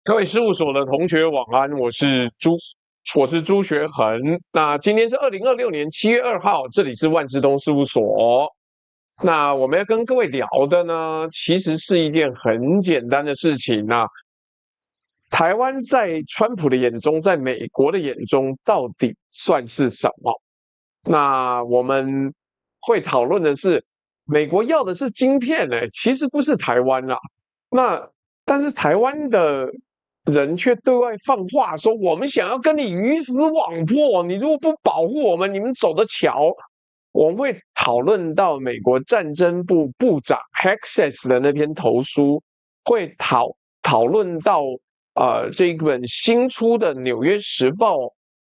各位事务所的同学晚安，我是朱学恒。那今天是2026年7月2号，这里是万志东事务所。那我们要跟各位聊的呢，其实是一件很简单的事情。那台湾在川普的眼中，在美国的眼中，到底算是什么？那我们会讨论的是，美国要的是晶片呢，其实不是台湾啦。那但是台湾的人却对外放话说，我们想要跟你鱼死网破，你如果不保护我们，你们走的桥。我们会讨论到美国战争部部长 Hexes 的那篇投书，会讨论到这一本新出的《纽约时报》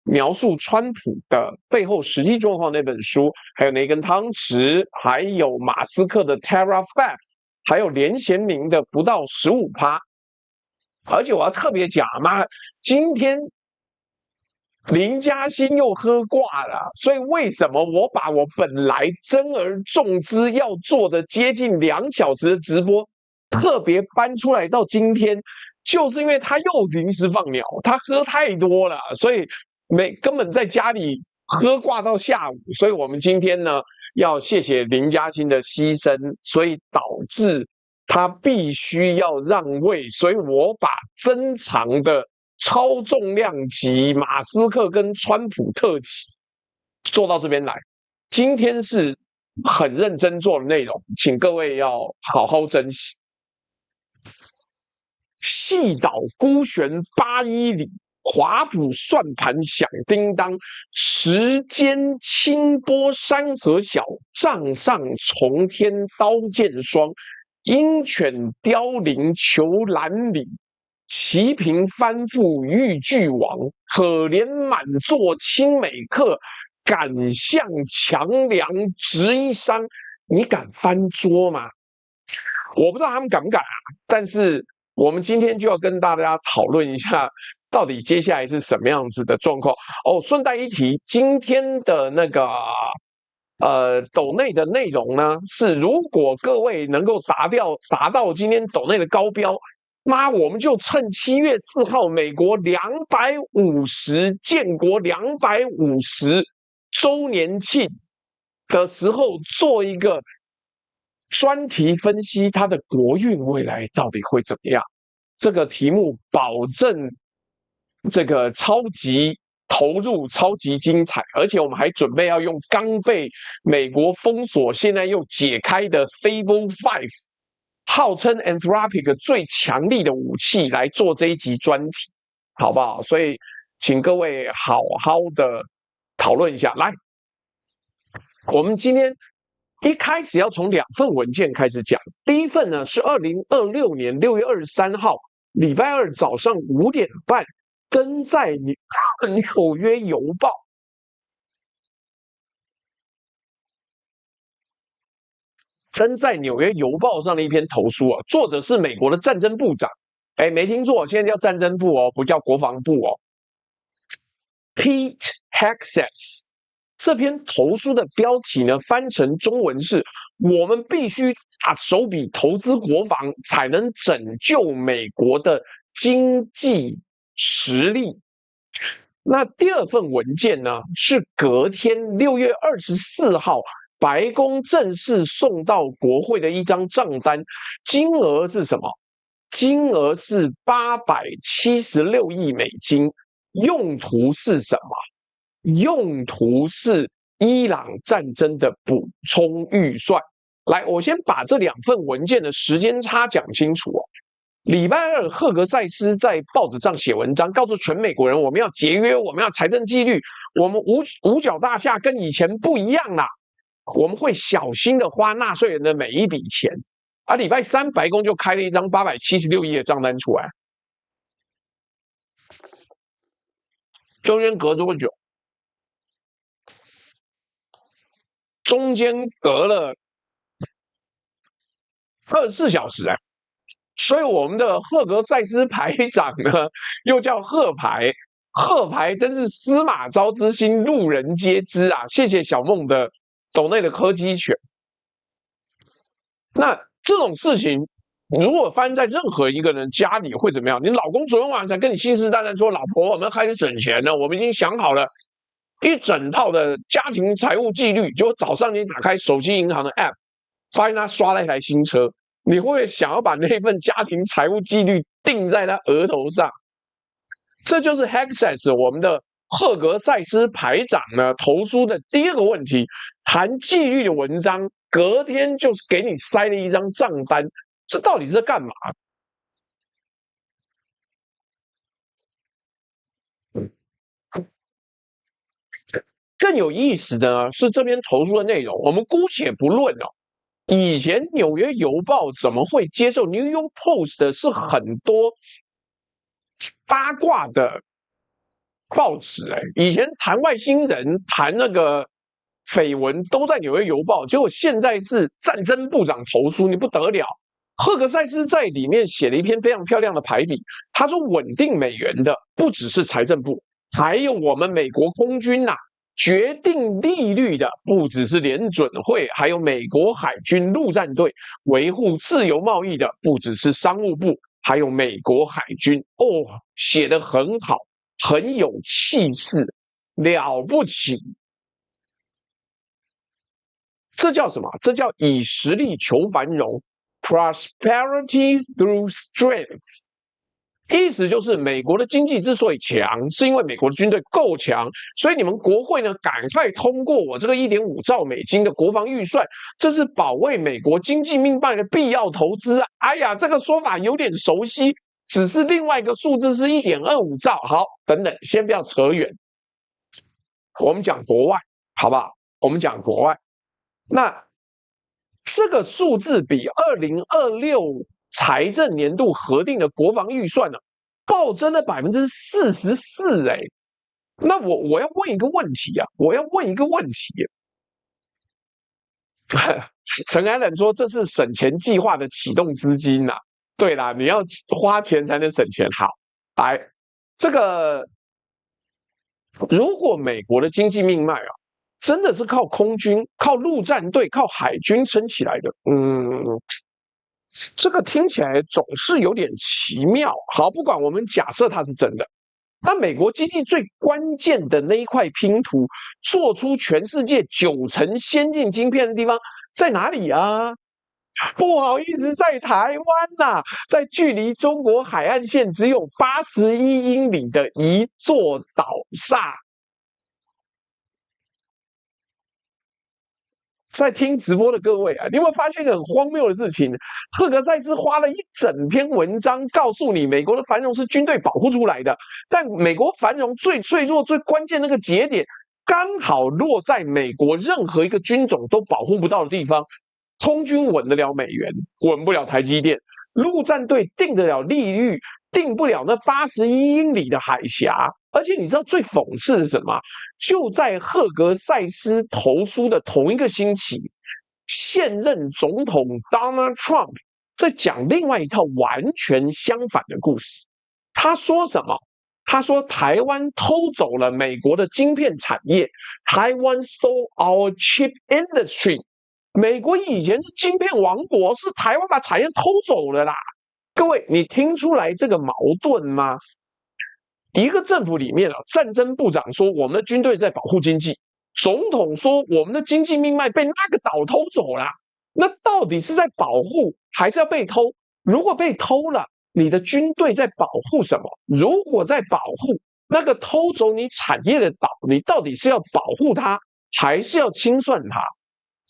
描述川普的背后实际状况那本书，还有那根汤匙，还有马斯克的 TerraFab，还有连贤明的不到15%。而且我要特别讲嘛，今天林嘉欣又喝挂了，所以为什么我把我本来珍而重之要做的接近2小时的直播，特别搬出来到今天，就是因为他又临时放鸟，他喝太多了，所以根本在家里喝挂到下午，所以我们今天呢要谢谢林嘉欣的牺牲，所以导致他必须要让位，所以我把珍藏的超重量级马斯克跟川普特辑做到这边来。今天是很认真做的内容，请各位要好好珍惜。细岛孤悬810里，华府算盘响叮当，时间清波山河小，帐上重天刀剑霜。鹰犬凋零求蓝里，齐平翻覆欲俱亡。可怜满座亲美客，敢向强梁执一觞。你敢翻桌吗？我不知道他们敢不敢啊，但是我们今天就要跟大家讨论一下，到底接下来是什么样子的状况。哦，顺带一提，今天的那个斗内的内容呢，是如果各位能够达到今天斗内的高标，妈，我们就趁7月4号美国建国250周年庆的时候，做一个专题分析它的国运未来到底会怎么样。这个题目保证这个超级投入，超级精彩，而且我们还准备要用刚被美国封锁，现在又解开的 Fable 5，号称 Anthropic 最强力的武器来做这一集专题，好不好？所以请各位好好的讨论一下。来，我们今天一开始要从2份文件开始讲。第一份呢是2026年6月23号礼拜二早上5点半登在纽约邮报。登在纽约邮报上的一篇投书啊，作者是美国的战争部长，没听错，现在叫战争部哦，不叫国防部哦。Pete Hexes 这篇投书的标题呢，翻成中文是“我们必须大手笔投资国防，才能拯救美国的经济实力”。那第二份文件呢，是隔天6月24号。白宫正式送到国会的一张账单，金额是什么？金额是876亿美金，用途是什么？用途是伊朗战争的补充预算。来，我先把这2份文件的时间差讲清楚哦。礼拜二，赫格塞斯在报纸上写文章，告诉全美国人，我们要节约，我们要财政纪律，我们五角大厦跟以前不一样啦。我们会小心的花纳税人的每一笔钱。而礼拜三，白宫就开了一张876亿的账单出来。中间隔多久？中间隔了24小时哎。所以我们的赫格塞斯排长呢，又叫贺排，贺排真是司马昭之心，路人皆知啊！谢谢小梦的斗内的柯基犬。那这种事情如果发生在任何一个人家里会怎么样？你老公昨天晚上才跟你信誓旦旦说：“老婆，我们开始省钱了，我们已经想好了一整套的家庭财务纪律。”结果早上你打开手机银行的 App， 发现他刷了一台新车，你会想要把那份家庭财务纪律钉在他额头上？这就是 Hexas 我们的赫格塞斯排长呢投书的第二个问题，谈纪律的文章，隔天就是给你塞了一张账单，这到底是在干嘛？更有意思的呢是这边投书的内容，我们姑且不论哦。以前《纽约邮报》怎么会接受 New York Post 的是很多八卦的报纸以前谈外星人、谈那个绯闻都在《纽约邮报》，结果现在是战争部长投书，你不得了。赫格塞斯在里面写了一篇非常漂亮的排比，他说稳定美元的不只是财政部，还有我们美国空军呐。决定利率的不只是联准会，还有美国海军陆战队；维护自由贸易的不只是商务部，还有美国海军。哦，写得很好，很有气势，了不起。这叫什么？这叫以实力求繁荣 ，prosperity through strength。意思就是美国的经济之所以强，是因为美国的军队够强，所以你们国会呢赶快通过我这个1.5兆美金的国防预算，这是保卫美国经济命脉的必要投资啊！哎呀，这个说法有点熟悉，只是另外一个数字是1.25兆。好，等等，先不要扯远，我们讲国外，好不好？我们讲国外，那这个数字比2026财政年度核定的国防预算呢，暴增了44%哎。那我要问一个问题啊，我要问一个问题。陈安人说这是省钱计划的启动资金呐、对啦，你要花钱才能省钱。好，来，这个如果美国的经济命脉啊，真的是靠空军、靠陆战队、靠海军撑起来的，这个听起来总是有点奇妙。好，不管我们假设它是真的，那美国经济最关键的那一块拼图，做出全世界90%先进晶片的地方在哪里啊？不好意思，在台湾呐、在距离中国海岸线只有81英里的一座岛上。在听直播的各位啊，你有没有发现一个很荒谬的事情？赫格塞斯花了一整篇文章告诉你，美国的繁荣是军队保护出来的，但美国繁荣最脆弱、最关键那个节点，刚好落在美国任何一个军种都保护不到的地方。空军稳得了美元，稳不了台积电；陆战队定得了利率，定不了那81英里的海峡。而且你知道最讽刺是什么？就在赫格塞斯投书的同一个星期，现任总统 Donald Trump 在讲另外一套完全相反的故事。他说什么？他说台湾偷走了美国的晶片产业，台湾 stole our chip industry。美国以前是晶片王国，是台湾把产业偷走了啦。各位，你听出来这个矛盾吗？一个政府里面啊，战争部长说我们的军队在保护经济，总统说我们的经济命脉被那个岛偷走了。那到底是在保护还是要被偷？如果被偷了，你的军队在保护什么？如果在保护那个偷走你产业的岛，你到底是要保护它，还是要清算它？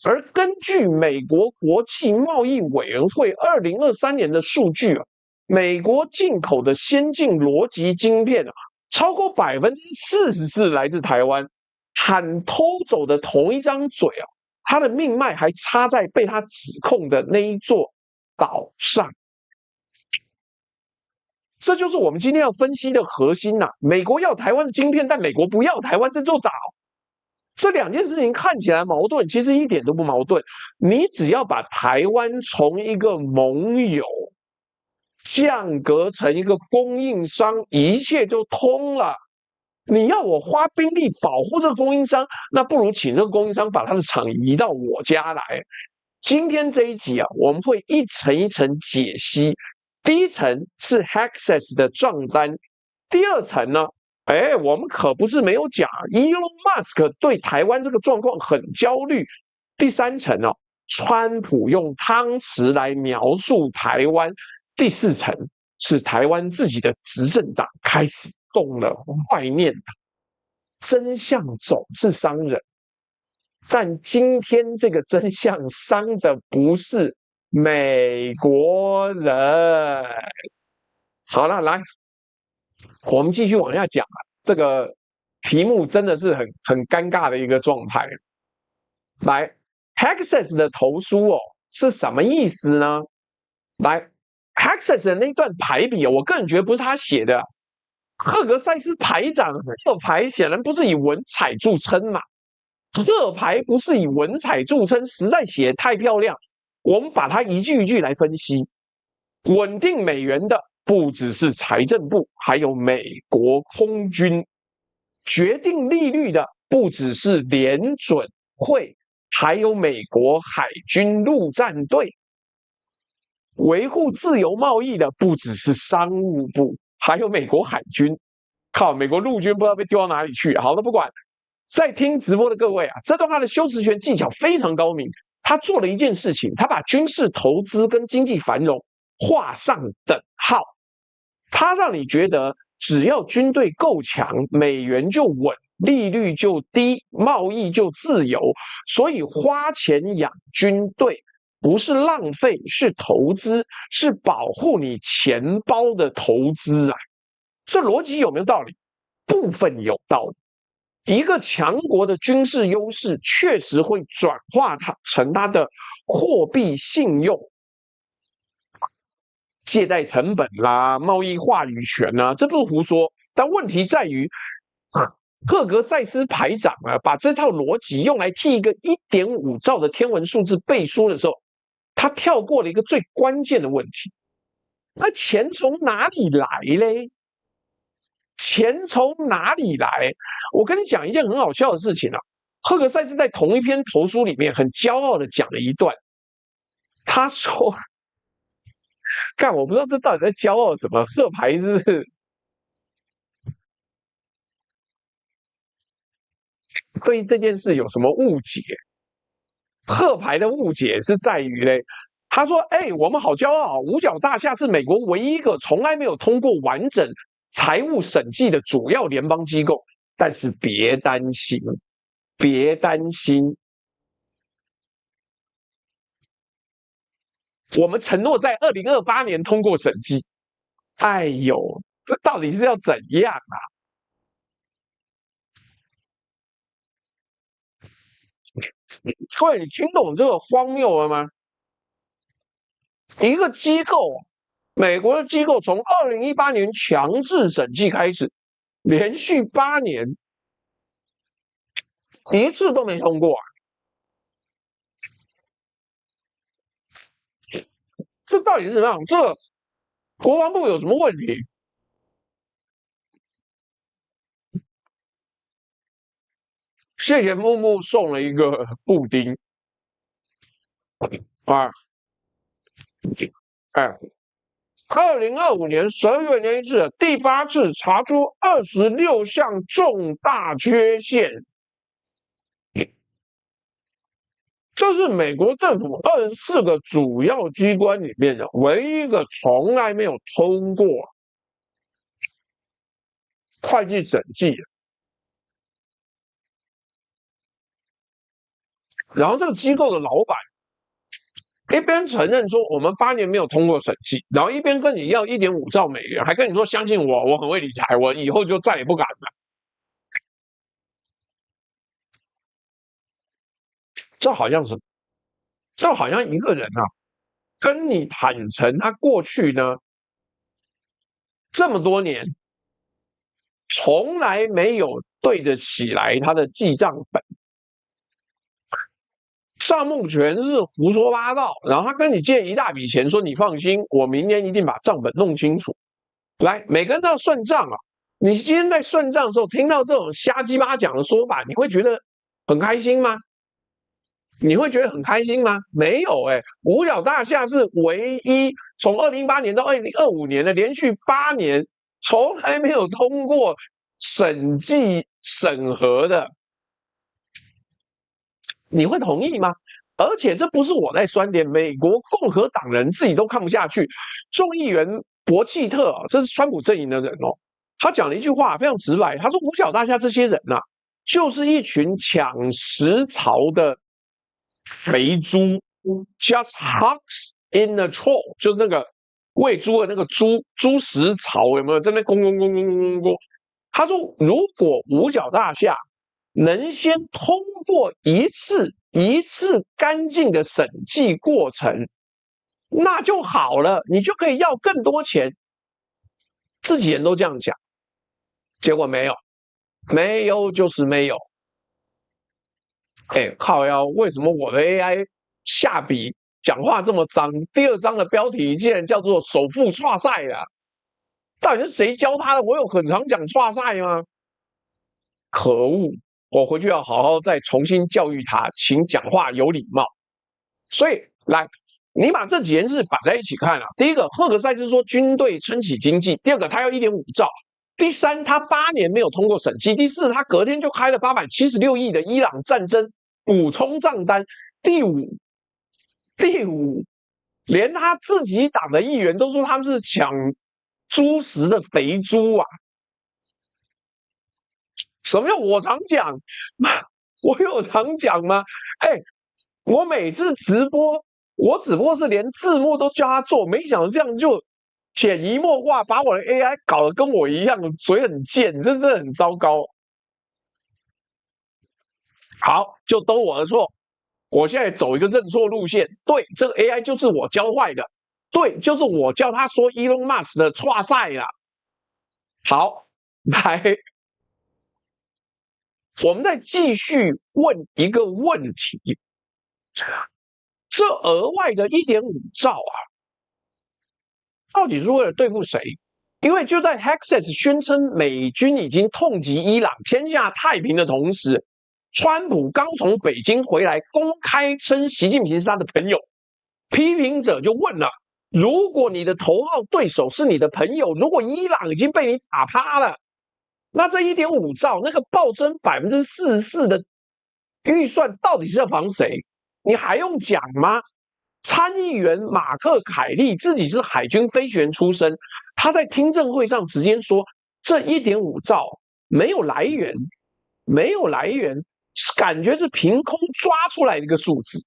而根据美国国际贸易委员会2023年的数据啊，美国进口的先进逻辑晶片啊，超过44%来自台湾。喊偷走的同一张嘴啊，他的命脉还插在被他指控的那一座岛上。这就是我们今天要分析的核心呐、美国要台湾的晶片，但美国不要台湾这座岛。这两件事情看起来矛盾，其实一点都不矛盾。你只要把台湾从一个盟友降格成一个供应商，一切就通了。你要我花兵力保护这个供应商，那不如请这个供应商把他的厂移到我家来。今天这一集啊，我们会一层一层解析。第一层是 Hexas 的账单，第二层呢，我们可不是没有讲，Elon Musk 对台湾这个状况很焦虑。第三层哦，川普用汤匙来描述台湾。第四层是台湾自己的执政党开始动了坏念，真相总是伤人。但今天这个真相伤的不是美国人。好了，来，我们继续往下讲啊。这个题目真的是很尴尬的一个状态。来 ，Hexas 的投书哦是什么意思呢？来 ，Hexas 的那段排比，我个人觉得不是他写的。赫格塞斯排长这排显然不是以文采著称嘛。这牌不是以文采著称，实在写得太漂亮。我们把它一句一句来分析。稳定美元的不只是财政部，还有美国空军；决定利率的不只是联准会，还有美国海军陆战队；维护自由贸易的不只是商务部，还有美国海军。靠，美国陆军不知道被丢到哪里去。好的，不管。在听直播的各位啊，这段他的修辞权技巧非常高明。他做了一件事情，他把军事投资跟经济繁荣画上等号。他让你觉得，只要军队够强，美元就稳，利率就低，贸易就自由。所以花钱养军队不是浪费，是投资，是保护你钱包的投资啊。这逻辑有没有道理？部分有道理。一个强国的军事优势确实会转化成它的货币信用、借贷成本啦、贸易话语权啦，这不是胡说。但问题在于，赫格塞斯排长啊，把这套逻辑用来替一个1.5兆的天文数字背书的时候，他跳过了一个最关键的问题：那钱从哪里来嘞？钱从哪里来？我跟你讲一件很好笑的事情啊。赫格塞斯在同一篇投书里面很骄傲的讲了一段，他说：“看，我不知道这到底在骄傲什么？贺牌是不是对这件事有什么误解？贺牌的误解是在于嘞，他说：‘我们好骄傲，五角大厦是美国唯一一个从来没有通过完整财务审计的主要联邦机构。’但是别担心，别担心，我们承诺在2028年通过审计。哎呦，这到底是要怎样啊？各位，你听懂这个荒谬了吗？一个机构，美国的机构从2018年强制审计开始，连续8年一次都没通过啊！这到底是怎么样？这国防部有什么问题？谢谢木木送了一个布丁啊！2025年12月那一次，第8次查出26项重大缺陷。这是美国政府24个主要机关里面的唯一一个从来没有通过会计审计的。然后这个机构的老板一边承认说我们8年没有通过审计，然后一边跟你要1.5兆美元，还跟你说相信我，我很会理财，我以后就再也不敢了。这好像什么？这好像一个人啊，跟你坦诚他过去呢这么多年从来没有对得起来他的记账本，账目全是胡说八道，然后他跟你借一大笔钱，说你放心，我明年一定把账本弄清楚。来，每个人都要算账啊！你今天在算账的时候，听到这种瞎鸡巴讲的说法，你会觉得很开心吗？你会觉得很开心吗？没有五角大厦是唯一从2018年到2025年的连续8年从来没有通过审计审核的，你会同意吗？而且这不是我在酸点，美国共和党人自己都看不下去。众议员伯契特这是川普阵营的人他讲了一句话非常直白，他说五角大厦这些人就是一群抢食槽的肥猪 ，just hogs in the trough， 就是那个喂猪的那个猪食槽，有没有在那咣咣咣咣咣咣？他说，如果五角大厦能先通过一次干净的审计过程，那就好了，你就可以要更多钱。自己人都这样讲，结果没有，没有就是没有。靠腰，为什么我的 AI 下笔讲话这么脏？第2章的标题竟然叫做“首富挫赛”啊！到底是谁教他的？我有很常讲挫赛吗？可恶！我回去要好好再重新教育他，请讲话有礼貌。所以，来，你把这几件事摆在一起看第一个，赫格塞斯说军队撑起经济；第二个，他要1.5兆；第三，他8年没有通过审计；第四，他隔天就开了876亿的伊朗战争补充账单；第五，连他自己党的议员都说他们是抢猪食的肥猪啊！什么叫我常讲？我有常讲吗？我每次直播，我只不过是连字幕都叫他做，没想到这样就潜移默化把我的 AI 搞得跟我一样，嘴很贱，这真的很糟糕。好，就都我的错。我现在走一个认错路线，对，这个 AI 就是我教坏的，对，就是我叫他说 Elon Musk 的挫赛啦。好，来，我们再继续问一个问题，这额外的1.5兆到底是为了对付谁？因为就在 Hexet 宣称美军已经痛击伊朗，天下太平的同时，川普刚从北京回来，公开称习近平是他的朋友。批评者就问了：如果你的头号对手是你的朋友，如果伊朗已经被你打趴了，那这1.5兆那个暴增44%的预算到底是要防谁？你还用讲吗？参议员马克·凯利自己是海军飞行员出身，他在听证会上直接说，这1.5兆没有来源，感觉是凭空抓出来的一个数字，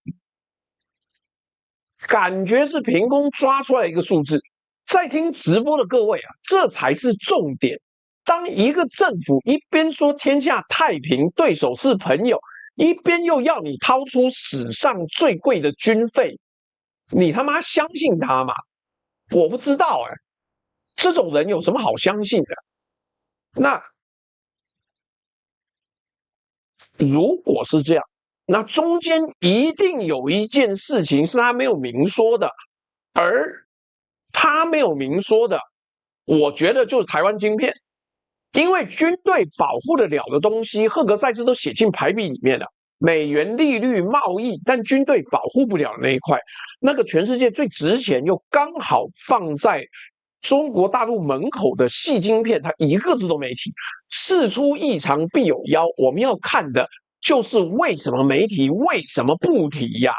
在听直播的各位这才是重点。当一个政府一边说天下太平，对手是朋友，一边又要你掏出史上最贵的军费，你他妈相信他吗？我不知道这种人有什么好相信的？那如果是这样，那中间一定有一件事情是他没有明说的，而他没有明说的，我觉得就是台湾晶片，因为军队保护得了的东西，赫格塞斯都写进排比里面了。美元利率贸易，但军队保护不了的那一块，那个全世界最值钱又刚好放在中国大陆门口的矽晶片，它一个字都没提。事出异常必有妖，我们要看的就是为什么媒体为什么不提呀？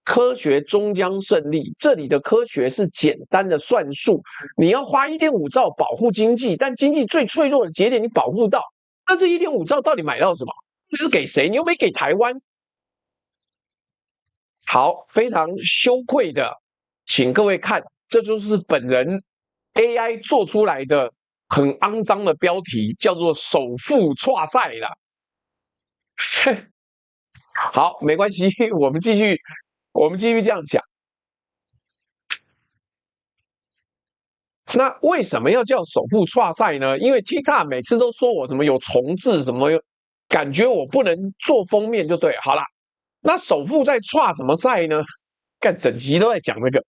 科学终将胜利，这里的科学是简单的算术，你要花1.5兆保护经济，但经济最脆弱的节点你保护到，那这1.5兆到底买到什么？是给谁？你又没给台湾。好，非常羞愧的，请各位看，这就是本人 AI 做出来的很肮脏的标题，叫做“首富挫赛”啦。好，没关系，我们继续这样讲。那为什么要叫首富挫赛呢？因为 TikTok 每次都说我怎么有重置，什么感觉我不能做封面就对了。好啦，那首富在挫什么赛呢？干整集都在讲那个。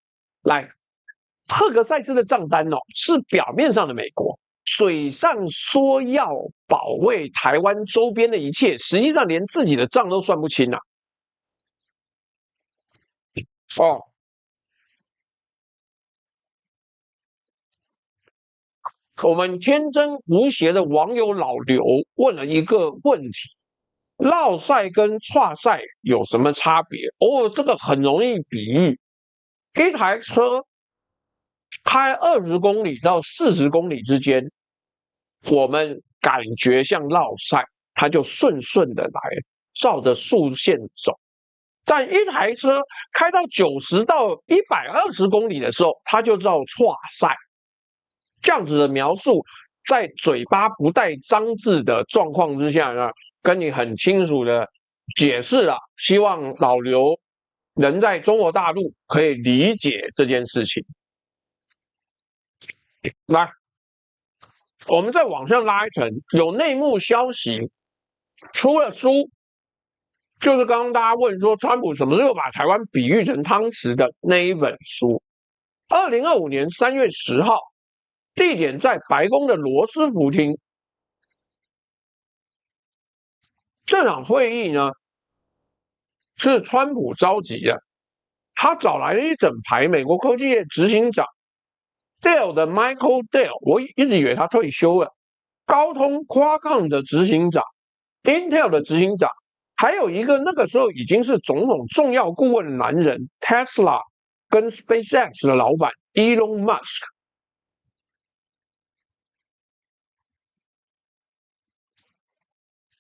来，赫格塞斯的账单是表面上的美国，嘴上说要保卫台湾周边的一切，实际上连自己的账都算不清哦，我们天真无邪的网友老刘问了一个问题：绕赛跟跨赛有什么差别？哦，这个很容易比喻，一台车开20公里到40公里之间，我们感觉像绕赛，它就顺顺的来，照着速线走。但一台车开到90到120公里的时候，它就叫跨赛。这样子的描述，在嘴巴不带脏字的状况之下呢，跟你很清楚的解释了。希望老刘人在中国大陆可以理解这件事情。来，我们再往上拉一层，有内幕消息，出了书，就是刚刚大家问说，川普什么时候把台湾比喻成汤匙的那一本书，2025年3月10号，地点在白宫的罗斯福厅。这场会议呢，是川普召集的，他找来了一整排美国科技业执行长 Dell 的 Michael Dell， 我一直以为他退休了，高通 Qualcomm 的执行长 ，Intel 的执行长，还有一个那个时候已经是总统重要顾问的男人 Tesla 跟 SpaceX 的老板 Elon Musk。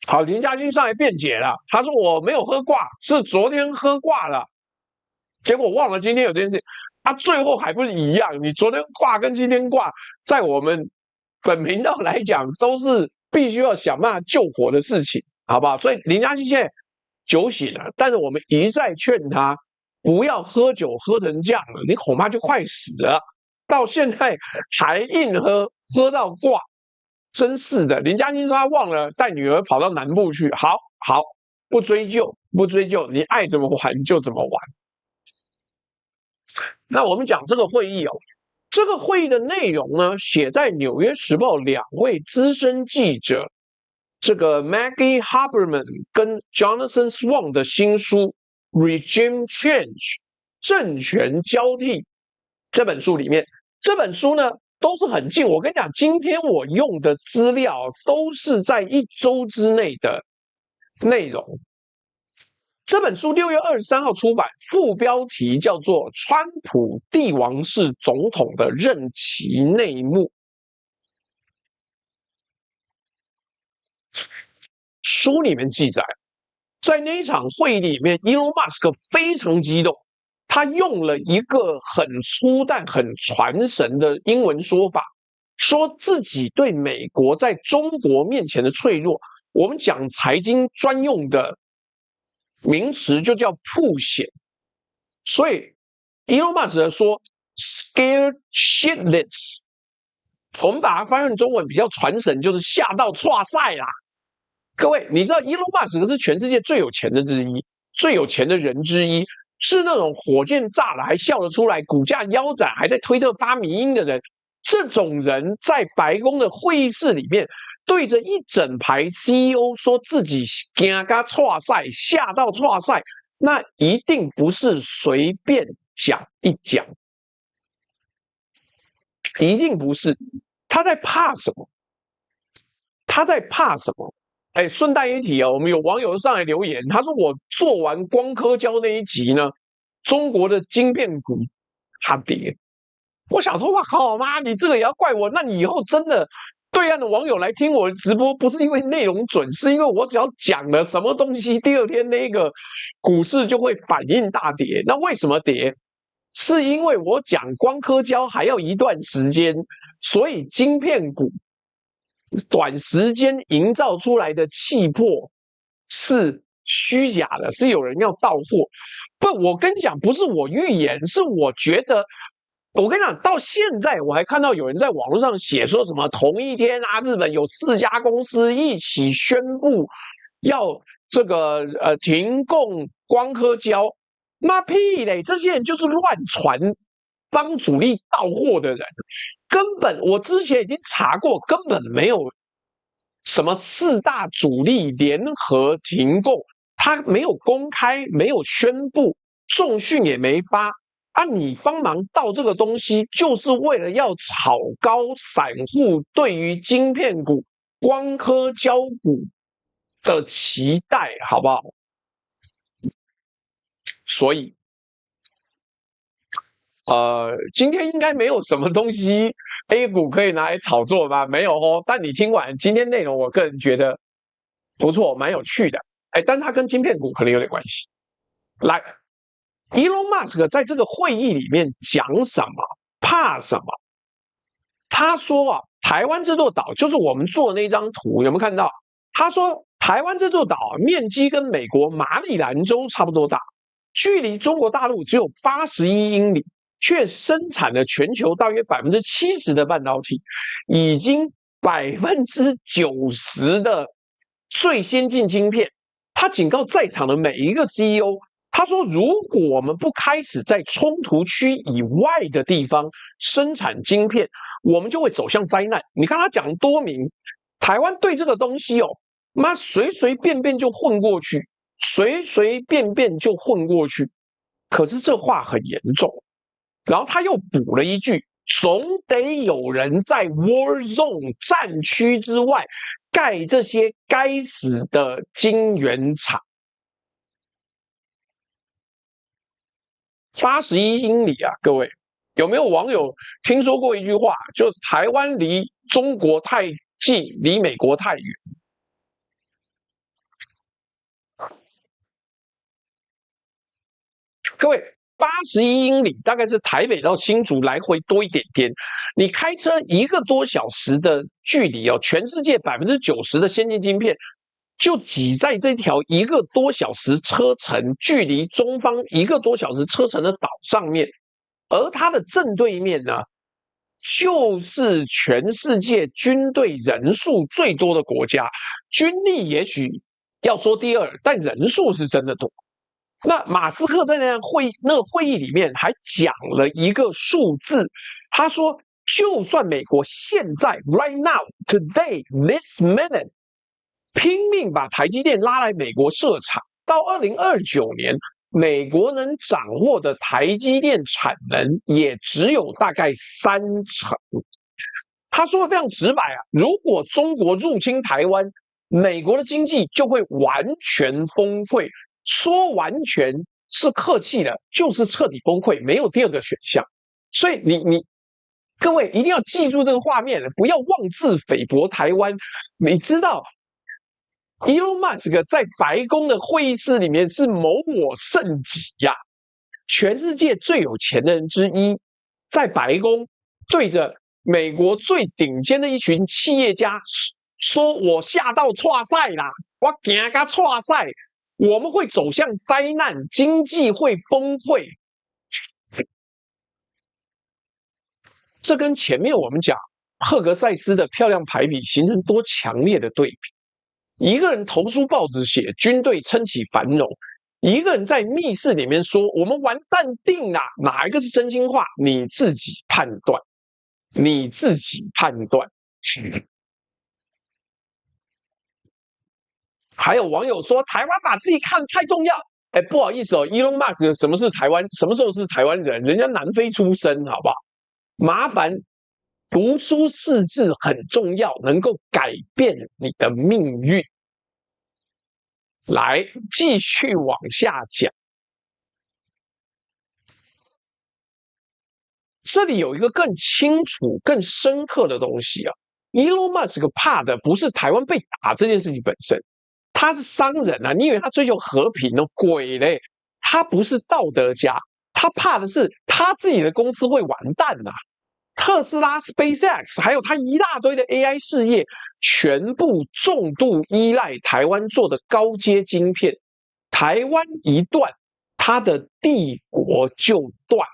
好，林嘉欣上来辩解了，他说我没有喝挂，是昨天喝挂了，结果忘了今天有这件事。啊，最后还不是一样？你昨天挂跟今天挂，在我们本频道来讲，都是必须要想办法救火的事情，好不好？所以林嘉欣现在酒醒了，但是我们一再劝他不要喝酒，喝成这样了，你恐怕就快死了。到现在还硬喝，喝到挂，真是的。林嘉欣说他忘了带女儿跑到南部去，好，不追究，不追究，你爱怎么玩就怎么玩。那我们讲这个会议哦，这个会议的内容呢，写在《纽约时报》2位资深记者，这个 Maggie Haberman 跟 Jonathan Swan 的新书《Regime Change》政权交替这本书里面，这本书呢都是很近。我跟你讲，今天我用的资料都是在1周之内的内容。这本书6月23号出版，副标题叫做《川普帝王式总统的任期内幕》。书里面记载，在那一场会议里面，Elon Musk 非常激动，他用了一个很粗但很传神的英文说法，说自己对美国在中国面前的脆弱，我们讲财经专用的名词就叫曝险。所以 Elon Musk 说 scared shitless， 我们把它翻译中文比较传神，就是吓到剉赛啦。各位，你知道 Elon Musk 是全世界最有钱的之一，最有钱的人之一，是那种火箭炸了还笑得出来，股价腰斩还在推特发迷因的人。这种人在白宫的会议室里面，对着一整排 CEO 说自己惊到剉赛，吓到剉赛，那一定不是随便讲一讲，一定不是。他在怕什么？他在怕什么？哎，顺带一提哦，我们有网友上来留言，他说我做完光刻胶那一集呢，中国的晶片股它跌。我想说，哇靠妈，你这个也要怪我？那你以后真的对岸的网友来听我的直播，不是因为内容准，是因为我只要讲了什么东西，第二天那个股市就会反应大跌。那为什么跌？是因为我讲光刻胶还要一段时间，所以晶片股短时间营造出来的气魄是虚假的，是有人要到货。不，我跟你讲，不是我预言，是我觉得。我跟你讲，到现在我还看到有人在网络上写说什么同一天啊，日本有4家公司一起宣布要这个停供光刻胶，妈屁嘞！这些人就是乱传，帮主力到货的人，根本我之前已经查过，根本没有什么4大主力联合停供，他没有公开，没有宣布。重讯也没发啊，你帮忙盗这个东西，就是为了要炒高散户对于晶片股、光刻胶股的期待，好不好？所以，今天应该没有什么东西 A 股可以拿来炒作吧？没有哦。但你听完今天内容，我个人觉得不错，蛮有趣的。但它跟晶片股可能有点关系。来，Elon Musk 在这个会议里面讲什么？怕什么？他说啊，台湾这座岛就是我们做的那张图，有没有看到？他说，台湾这座岛面积跟美国马里兰州差不多大，距离中国大陆只有81英里，却生产了全球大约70%的半导体，已经90%的最先进晶片。他警告在场的每一个 CEO，他说：“如果我们不开始在冲突区以外的地方生产晶片，我们就会走向灾难。”你看他讲多明，台湾对这个东西哦，妈随随便便就混过去，随随便便就混过去。可是这话很严重，然后他又补了一句：“总得有人在 War Zone 战区之外盖这些该死的晶圆厂。”81英里啊，各位有没有网友听说过一句话，就台湾离中国太近，离美国太远？各位，81英里大概是台北到新竹来回多一点点。你开车1个多小时的距离哦，全世界90%的先进晶片就挤在这条1个多小时车程，距离中方1个多小时车程的岛上面，而它的正对面呢，就是全世界军队人数最多的国家，军力也许要说第2，但人数是真的多。那马斯克在那个会议里面还讲了一个数字，他说，就算美国现在 right now today this minute 拼命把台积电拉来美国设厂，到2029年，美国能掌握的台积电产能也只有大概30%。他说的非常直白啊，如果中国入侵台湾，美国的经济就会完全崩溃。说完全是客气的，就是彻底崩溃，没有第2个选项。所以各位一定要记住这个画面，不要妄自菲薄台湾。你知道，Elon Musk 在白宫的会议室里面是谋我甚己呀，全世界最有钱的人之一，在白宫对着美国最顶尖的一群企业家说：“我吓到挫赛啦，我惊到挫赛。”我们会走向灾难，经济会崩溃。这跟前面我们讲赫格塞斯的漂亮排比形成多强烈的对比。一个人投书报纸写军队撑起繁荣，一个人在密室里面说我们完蛋定了，哪一个是真心话？你自己判断，你自己判断。还有网友说台湾把自己看太重要，不好意思哦 ，Elon Musk 什么是台湾？什么时候是台湾人？人家南非出生，好不好？麻烦读书识字很重要，能够改变你的命运。来，继续往下讲。这里有一个更清楚、更深刻的东西啊。Elon Musk 怕的不是台湾被打这件事情本身。他是商人啊，你以为他追求和平呢？鬼嘞！他不是道德家，他怕的是他自己的公司会完蛋啊。特斯拉、SpaceX 还有他一大堆的 AI 事业，全部重度依赖台湾做的高阶晶片。台湾一断，他的帝国就断。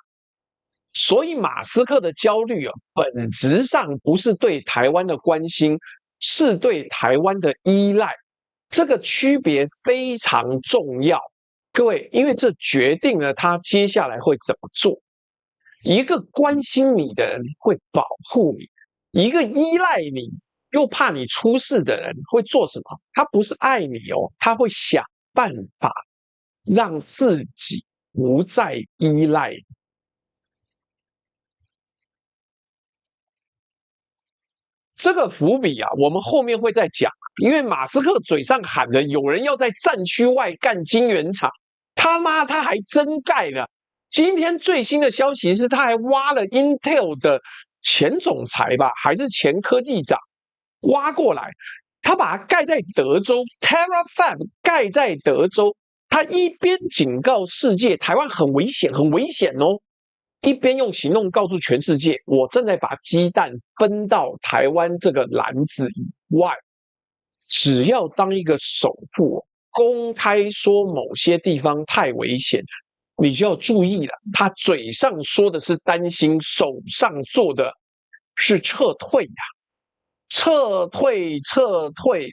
所以马斯克的焦虑啊，本质上不是对台湾的关心，是对台湾的依赖。这个区别非常重要，各位，因为这决定了他接下来会怎么做。一个关心你的人会保护你，一个依赖你又怕你出事的人会做什么？他不是爱你哦，他会想办法让自己不再依赖。这个伏笔啊，我们后面会再讲。因为马斯克嘴上喊的有人要在战区外干晶圆厂，他妈他还真盖了。今天最新的消息是，他还挖了 Intel 的前总裁吧，还是前科技长，挖过来，他把它盖在德州 ，TerraFab 盖在德州，他一边警告世界台湾很危险，很危险哦。一边用行动告诉全世界，我正在把鸡蛋分到台湾这个篮子以外。只要当一个首富公开说某些地方太危险，你就要注意了。他嘴上说的是担心，手上做的是撤退呀，撤退，撤退。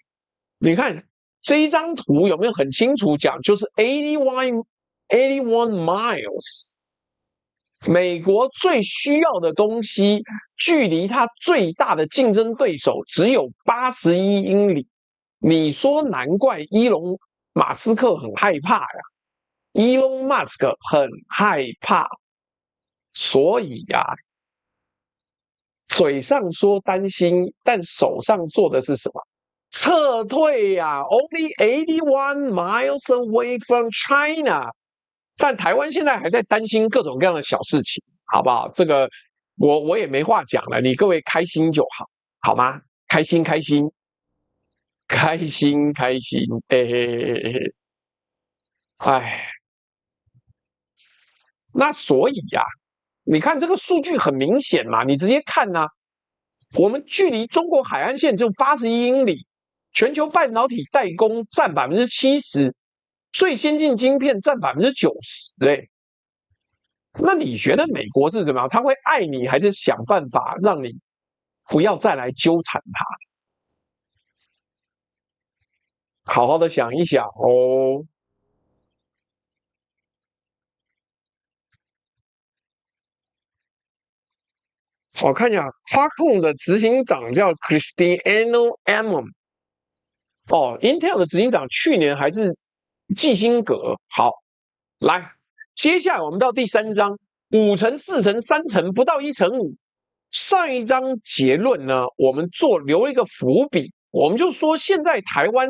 你看这一张图有没有很清楚讲？就是 81 miles。美国最需要的东西，距离它最大的竞争对手只有81英里。你说难怪伊隆马斯克很害怕呀，Elon Musk 很害怕，所以呀，嘴上说担心，但手上做的是什么？撤退呀，Only 81 miles away from China。但台湾现在还在担心各种各样的小事情，好不好？这个我也没话讲了，你各位开心就好，好吗？开心开心，开心开心，嘿嘿嘿嘿，哎，那所以呀，你看这个数据很明显嘛，你直接看呐，我们距离中国海岸线只有81英里，全球半导体代工占70%，最先进晶片占90%嘞。那你觉得美国是怎么样？他会爱你，还是想办法让你不要再来纠缠他？好好的想一想哦。我看一下 Qualcomm 的执行长叫 Cristiano Amon。哦，Intel 的执行长去年还是基辛格。好，来，接下来我们到第3章，5成、4成、3成，不到1成5。上一章结论呢，我们留了一个伏笔，我们就说现在台湾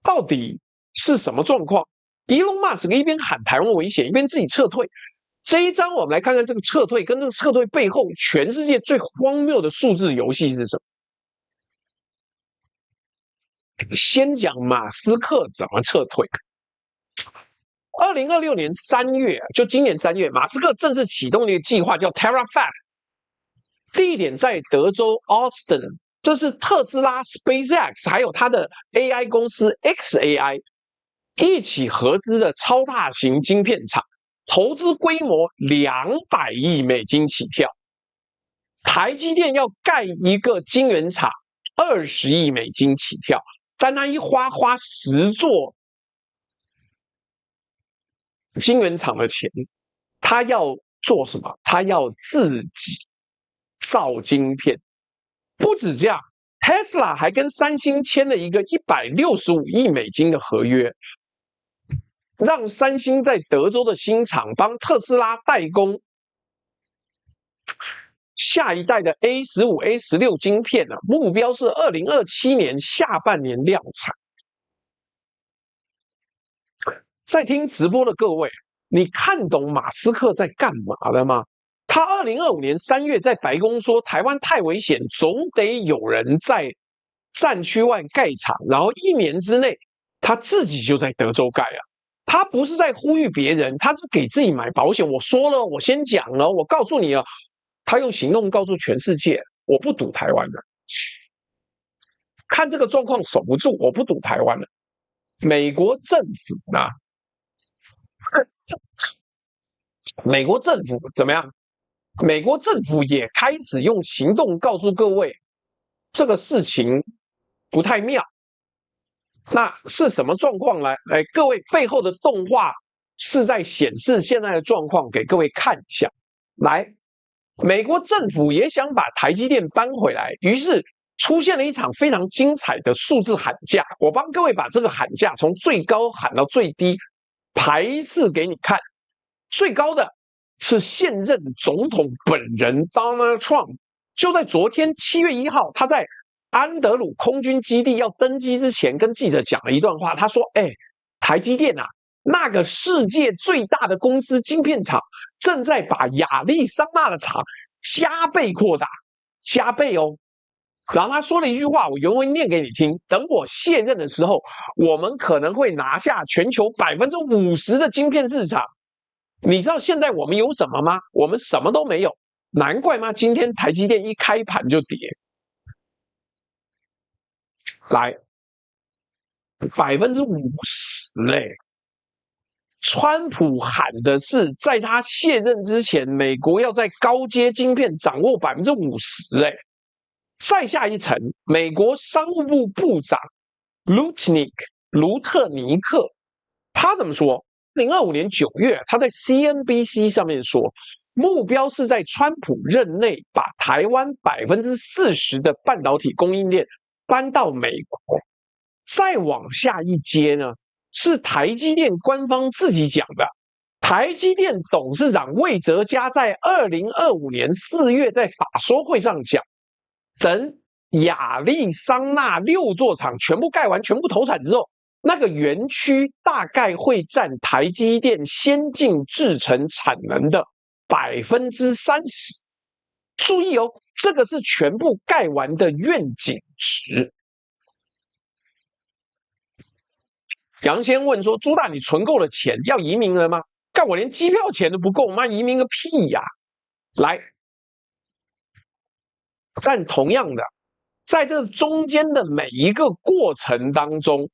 到底是什么状况？Elon Musk 一边喊台湾危险，一边自己撤退。这一章我们来看看这个撤退跟这个撤退背后，全世界最荒谬的数字游戏是什么？先讲马斯克怎么撤退。2026年3月，就今年3月，马斯克正式启动了一个计划，叫 TerraFab， 地点在德州 Austin， 这是特斯拉、SpaceX 还有他的 AI 公司 xAI 一起合资的超大型晶片厂，投资规模200亿美金起跳。台积电要盖一个晶圆厂，20亿美金起跳，但他一花10座晶圆厂的钱，他要做什么？他要自己造晶片。不止这样 ，Tesla 还跟三星签了一个165亿美金的合约，让三星在德州的新厂帮特斯拉代工下一代的 A15、A16 晶片呢，目标是2027年下半年量产。在听直播的各位，你看懂马斯克在干嘛了吗？他2025年3月在白宫说，台湾太危险，总得有人在战区外盖厂，然后1年之内，他自己就在德州盖了。他不是在呼吁别人，他是给自己买保险。我说了，我先讲了，我告诉你了，他用行动告诉全世界，我不赌台湾了。看这个状况守不住，我不赌台湾了。美国政府呢？美国政府怎么样？美国政府也开始用行动告诉各位，这个事情不太妙。那是什么状况呢？各位背后的动画是在显示现在的状况，给各位看一下。来，美国政府也想把台积电搬回来，于是出现了一场非常精彩的数字喊价。我帮各位把这个喊价从最高喊到最低排一次给你看。最高的是现任总统本人 Donald Trump。就在昨天7月1号，他在安德鲁空军基地要登机之前，跟记者讲了一段话。他说：“台积电啊，那个世界最大的公司晶片厂正在把亚利桑那的厂加倍扩大，加倍哦。”然后他说了一句话，我原文念给你听：等我卸任的时候，我们可能会拿下全球50%的晶片市场。你知道现在我们有什么吗？我们什么都没有。难怪吗？今天台积电一开盘就跌，来50%嘞！川普喊的是，在他卸任之前，美国要在高阶晶片掌握50%嘞。再下一层，美国商务部部长卢特尼克，他怎么说？2025年9月，他在 CNBC 上面说，目标是在川普任内把台湾40%的半导体供应链搬到美国。再往下一阶呢，是台积电官方自己讲的。台积电董事长魏哲嘉在2025年4月在法说会上讲，等亚利桑那6座厂全部盖完、全部投产之后，那个园区大概会占台积电先进制程产能的30%。注意哦，这个是全部盖完的愿景值。杨先问说：“朱大，你存够了钱，要移民了吗？”干，我连机票钱都不够，妈移民个屁呀！来，但同样的，在这中间的每一个过程当中，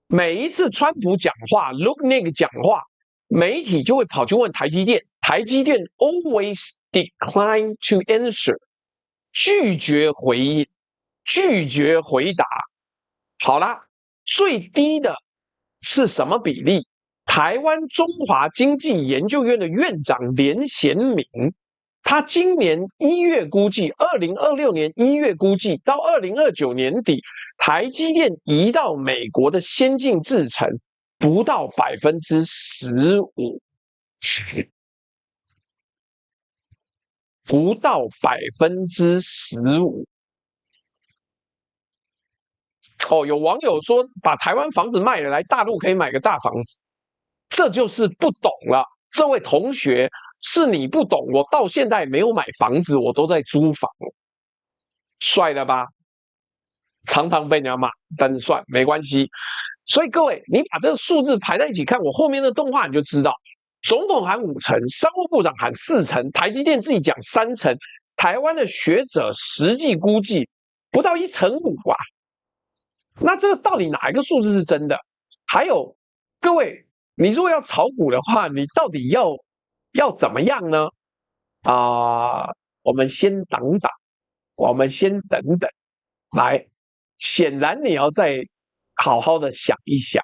每一次川普讲话 ，Luknik 讲话，媒体就会跑去问台积电，台积电 always decline to answer， 拒绝回应，拒绝回答。好啦，最低的是什么比例？台湾中华经济研究院的院长连贤明，他今年1月估计，2026年1月估计到2029年底，台积电移到美国的先进制程不到15%，不到15%。哦，有网友说把台湾房子卖了，来大陆可以买个大房子，这就是不懂了。这位同学，是你不懂，我到现在没有买房子，我都在租房，帅了吧？常常被人家骂，但是算没关系。所以各位，你把这个数字排在一起看，我后面的动画你就知道，总统喊5成，商务部长喊4成，台积电自己讲3成，台湾的学者实际估计不到1.5%啊。那这个到底哪一个数字是真的？还有各位，你如果要炒股的话，你到底要怎么样呢？我们先等等，我们先等等。来，显然你要再好好的想一想。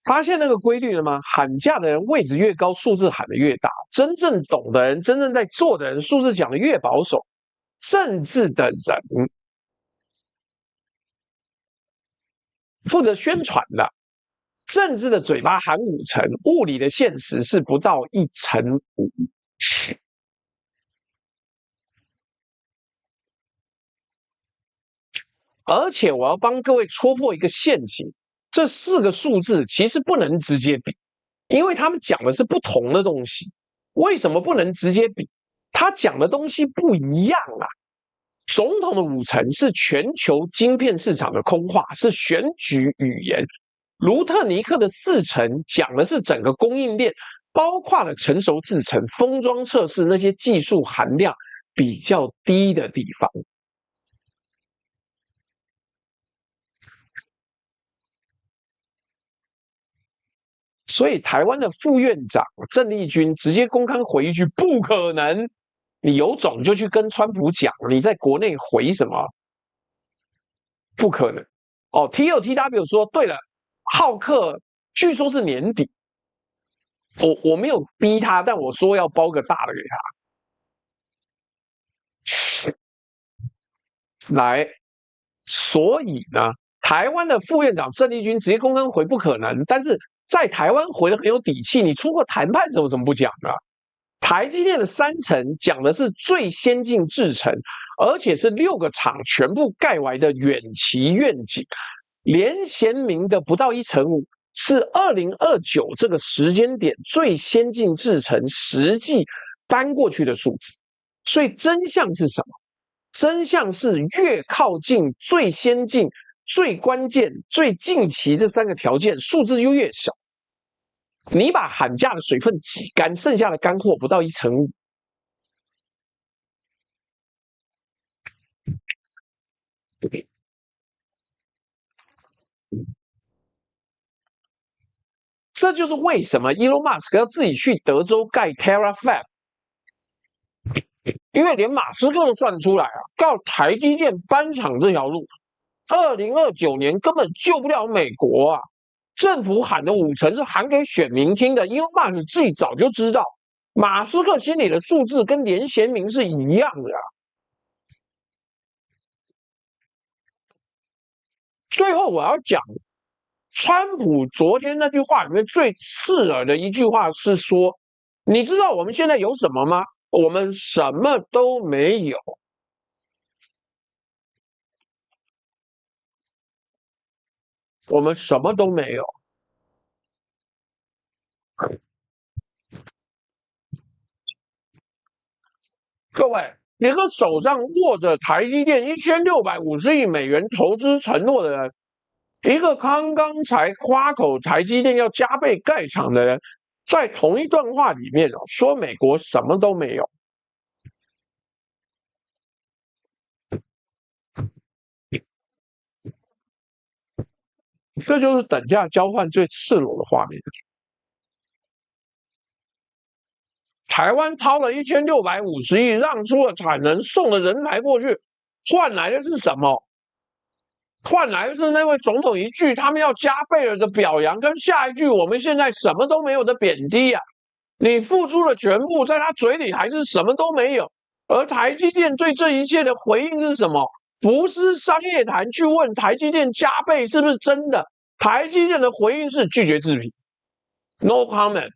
发现那个规律了吗？喊价的人位置越高，数字喊得越大；真正懂的人，真正在做的人，数字讲得越保守。政治的人负责宣传的，政治的嘴巴喊5成，物理的现实是不到1.5%。而且我要帮各位戳破一个陷阱，这4个数字其实不能直接比，因为他们讲的是不同的东西。为什么不能直接比？他讲的东西不一样啊。总统的5成是全球晶片市场的空话，是选举语言。卢特尼克的4成讲的是整个供应链，包括了成熟制程、封装测试那些技术含量比较低的地方。所以台湾的副院长郑丽君直接公开回一句：不可能！你有种就去跟川普讲，你在国内回什么？不可能。哦 ，TLTW 说对了，浩克据说是年底，我没有逼他，但我说要包个大的给他。来，所以呢，台湾的副院长郑丽君直接公开回不可能，但是在台湾回的很有底气。你出过谈判时候怎么不讲呢？台积电的3层讲的是最先进制程，而且是6个厂全部盖完的远期愿景。连贤明的不到1/5，是2029这个时间点最先进制程实际搬过去的数字。所以真相是什么？真相是越靠近最先进、最关键、最近期这3个条件，数字就越小。你把喊价的水分挤干，剩下的干货不到1/5。这就是为什么 Elon Musk 要自己去德州盖 TerraFab， 因为连马斯克都算出来啊，靠台积电搬厂这条路，2029年根本救不了美国啊！政府喊的5成是喊给选民听的，Elon Musk 自己早就知道，马斯克心里的数字跟连贤明是一样的啊。最后我要讲，川普昨天那句话里面最刺耳的一句话是说：“你知道我们现在有什么吗？我们什么都没有。”我们什么都没有。各位，一个手上握着台积电1650亿美元投资承诺的人，一个刚刚才夸口台积电要加倍盖厂的人，在同一段话里面说美国什么都没有。这就是等价交换最赤裸的画面。台湾掏了1650亿，让出了产能，送了人才过去，换来的是什么？换来的是那位总统一句他们要加倍了的表扬，跟下一句我们现在什么都没有的贬低啊！你付出的全部，在他嘴里还是什么都没有。而台积电对这一切的回应是什么？福斯商业谈去问台积电加倍是不是真的？台积电的回应是拒绝置评 ，No comment。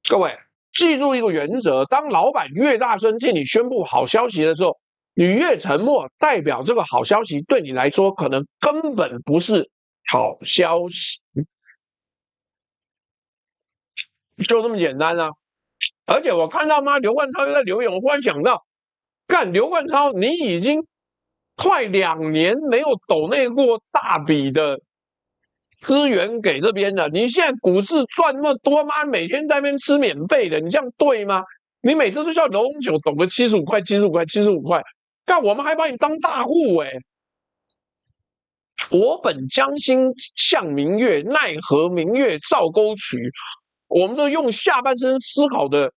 各位记住一个原则：当老板越大声替你宣布好消息的时候，你越沉默，代表这个好消息对你来说可能根本不是好消息，就这么简单啊！而且我看到刘冠超又在留言，我忽然想到，干刘冠超，你已经快2年没有抖内过大笔的资源给这边了，你现在股市赚那么多吗？每天在那边吃免费的，你这样对吗？你每次都叫龙酒抖个75块、75块、75块，干我们还把你当大户我本将心向明月，奈何明月照沟渠。我们都用下半身思考的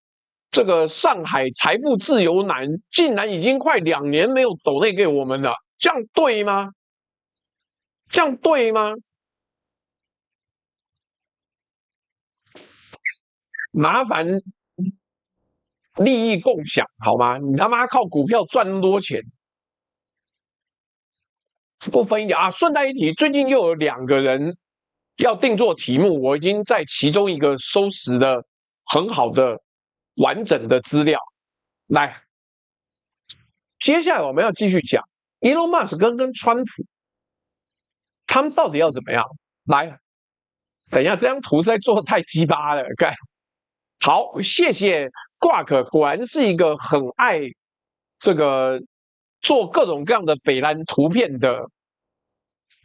这个上海财富自由男，竟然已经快2年没有抖内给我们了，这样对吗？这样对吗？麻烦利益共享好吗？你他妈靠股票赚那么多钱，不分一点啊！顺带一提，最近又有2个人要定做题目，我已经在其中一个收拾了很好的完整的资料。来，接下来我们要继续讲 Elon Musk 跟川普，他们到底要怎么样？来，等一下，这张图实在做的太鸡巴了，干。好，谢谢挂可，果然是一个很爱这个做各种各样的北兰图片的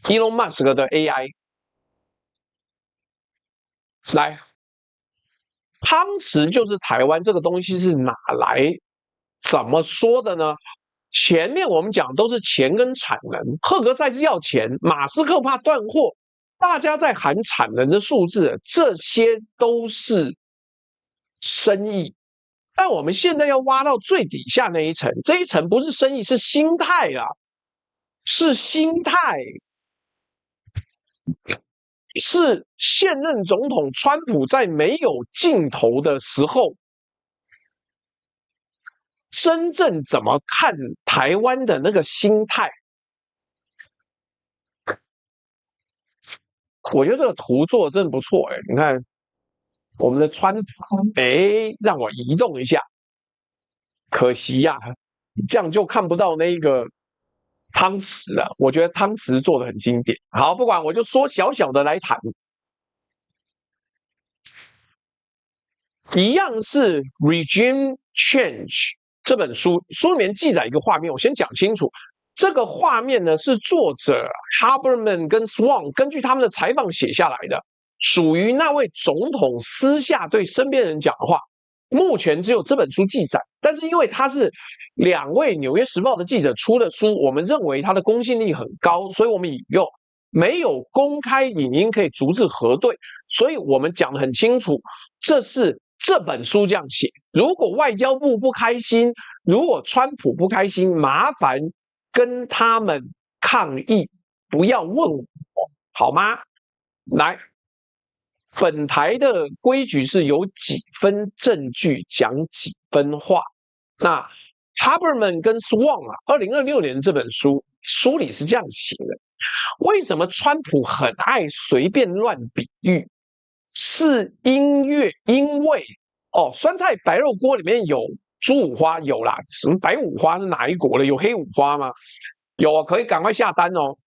Elon Musk 的 AI。来，汤匙就是台湾这个东西是哪来？怎么说的呢？前面我们讲都是钱跟产能，赫格塞斯要钱，马斯克怕断货，大家在喊产能的数字，这些都是生意。但我们现在要挖到最底下那一层，这一层不是生意，是心态啊，是心态。是现任总统川普在没有镜头的时候，真正怎么看台湾的那个心态。我觉得这个图做的真的不错，你看我们的川普，让我移动一下，可惜呀，这样就看不到那个汤匙了。我觉得汤匙做的很经典。好，不管，我就说小小的来谈，一样是《Regime Change》这本书里面记载一个画面，我先讲清楚。这个画面呢是作者 Haberman 跟 Swan 根据他们的采访写下来的，属于那位总统私下对身边人讲的话。目前只有这本书记载，但是因为他是2位《纽约时报》的记者出的书，我们认为他的公信力很高，所以我们引用。没有公开影音可以逐字核对，所以我们讲得很清楚，这是这本书这样写。如果外交部不开心，如果川普不开心，麻烦跟他们抗议，不要问我，好吗？来，本台的规矩是有几分证据讲几分话。那 Haberman 跟 Swan 2026年这本书里是这样写的：为什么川普很爱随便乱比喻？是因为酸菜白肉锅里面有猪五花，有啦，什么白五花是哪一国的？有黑五花吗？有，可以赶快下单哦。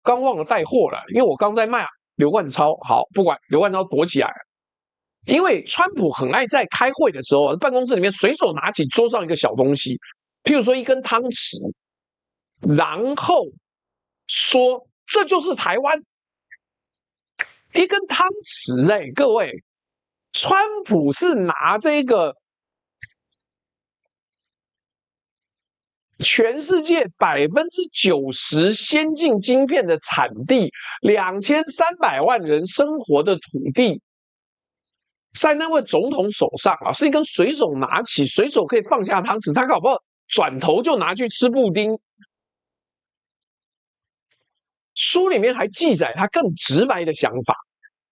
刚忘了带货了，因为我刚在卖刘冠超。好，不管，刘冠超躲起来了。因为川普很爱在开会的时候，办公室里面随手拿起桌上一个小东西，譬如说一根汤匙，然后说这就是台湾。一根汤匙，各位，川普是拿这个全世界90%先进晶片的产地，2300万人生活的土地，在那位总统手上是一根随手拿起、随手可以放下汤匙，他搞不好转头就拿去吃布丁。书里面还记载他更直白的想法，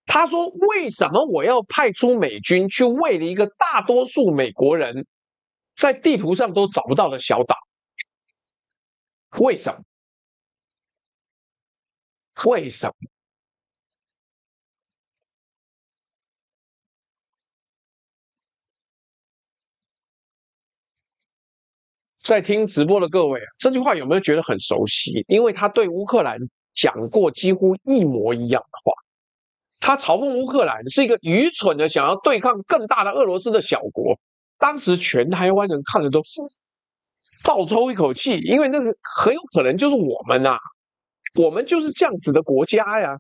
他说：“为什么我要派出美军去为了一个大多数美国人在地图上都找不到的小岛？为什么？为什么？”在听直播的各位，这句话有没有觉得很熟悉？因为他对乌克兰讲过几乎一模一样的话。他嘲讽乌克兰是一个愚蠢的想要对抗更大的俄罗斯的小国。当时全台湾人看了都倒抽一口气，因为那个很有可能就是我们啊，我们就是这样子的国家呀。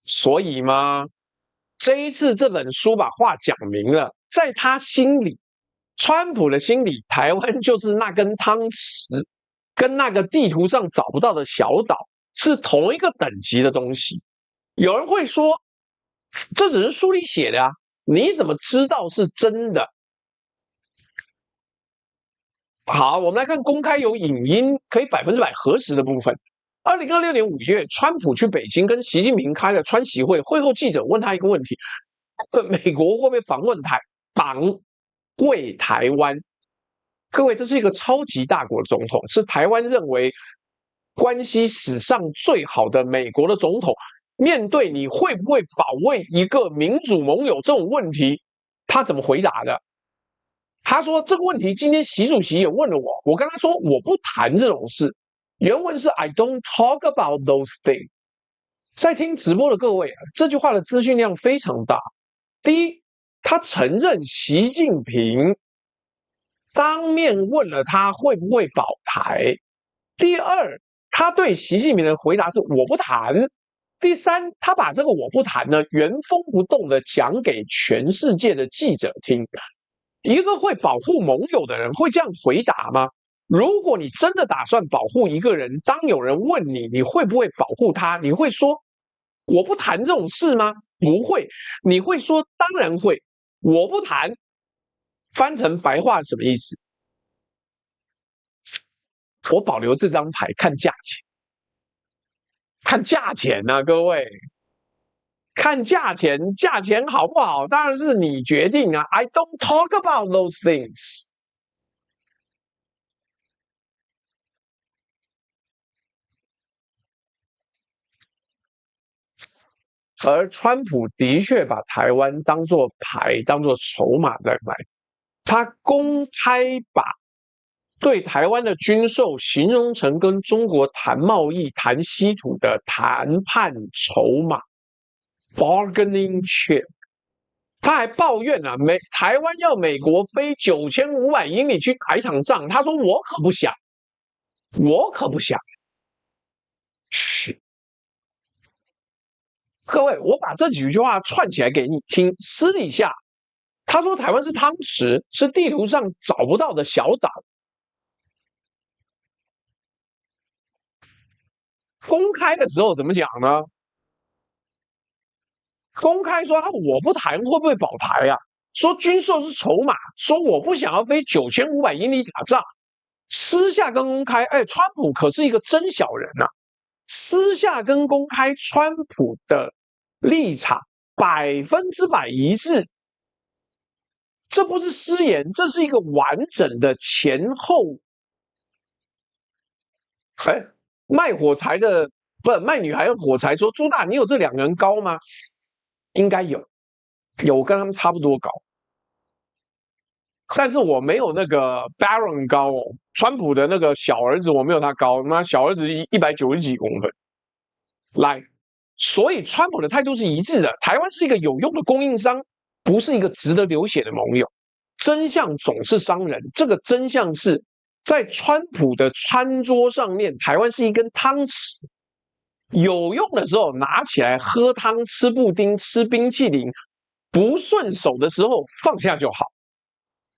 所以嘛，这一次这本书把话讲明了，在他心里，川普的心里，台湾就是那根汤匙，跟那个地图上找不到的小岛是同一个等级的东西。有人会说，这只是书里写的啊，你怎么知道是真的？好，我们来看公开有影音可以100%核实的部分。2026年5月，川普去北京跟习近平开了川习会，会后记者问他一个问题：美国会不会访问台湾？各位，这是一个超级大国总统，是台湾认为关系史上最好的美国的总统。面对你会不会保卫一个民主盟友这种问题，他怎么回答的？他说这个问题今天习主席也问了我，我跟他说我不谈这种事。原文是 I don't talk about those things。在听直播的各位，这句话的资讯量非常大。第一，他承认习近平当面问了他会不会保台。第二，他对习近平的回答是我不谈。第三，他把这个我不谈呢原封不动的讲给全世界的记者听。一个会保护盟友的人会这样回答吗？如果你真的打算保护一个人，当有人问你，你会不会保护他？你会说我不谈这种事吗？不会，你会说当然会，我不谈。翻成白话什么意思？我保留这张牌看价钱，看价钱啊，各位，看价钱，价钱好不好，当然是你决定啊。I don't talk about those things。而川普的确把台湾当作牌、当作筹码在卖，他公开把对台湾的军售形容成跟中国谈贸易、谈稀土的谈判筹码 （bargaining chip）。他还抱怨啊，台湾要美国飞9500英里去打一场仗，他说我可不想，我可不想。是，各位，我把这几句话串起来给你听。私底下，他说台湾是汤匙，是地图上找不到的小岛。公开的时候怎么讲呢？公开说我不谈会不会保台啊？说军售是筹码，说我不想要飞9500英里打仗。私下跟公开，川普可是一个真小人呐、啊。私下跟公开，川普的立场100%一致，这不是私言，这是一个完整的前后。卖火柴的不卖女孩的火柴说：“朱大，你有这2个人高吗？”应该有，跟他们差不多高，但是我没有那个 Barron 高哦。川普的那个小儿子我没有他高，那小儿子190几公分。来，所以川普的态度是一致的，台湾是一个有用的供应商，不是一个值得流血的盟友。真相总是伤人，这个真相是在川普的餐桌上面，台湾是一根汤匙。有用的时候拿起来喝汤、吃布丁、吃冰淇淋，不顺手的时候放下就好。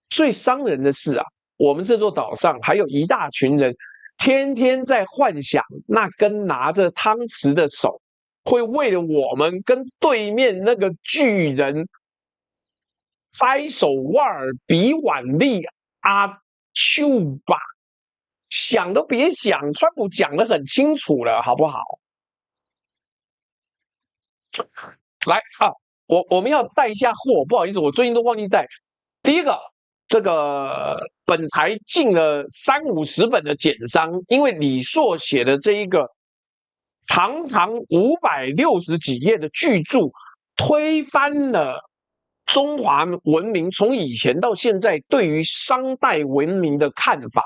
最伤人的是啊，我们这座岛上还有一大群人，天天在幻想那根拿着汤匙的手，会为了我们跟对面那个巨人掰手腕、比腕力、阿丘吧，想都别想。川普讲得很清楚了，好不好？来啊，我们要带一下货，不好意思，我最近都忘记带。第一个，这个本台进了30-50本的简章，因为李硕写的这一个堂堂560几页的巨著，推翻了中华文明从以前到现在对于商代文明的看法。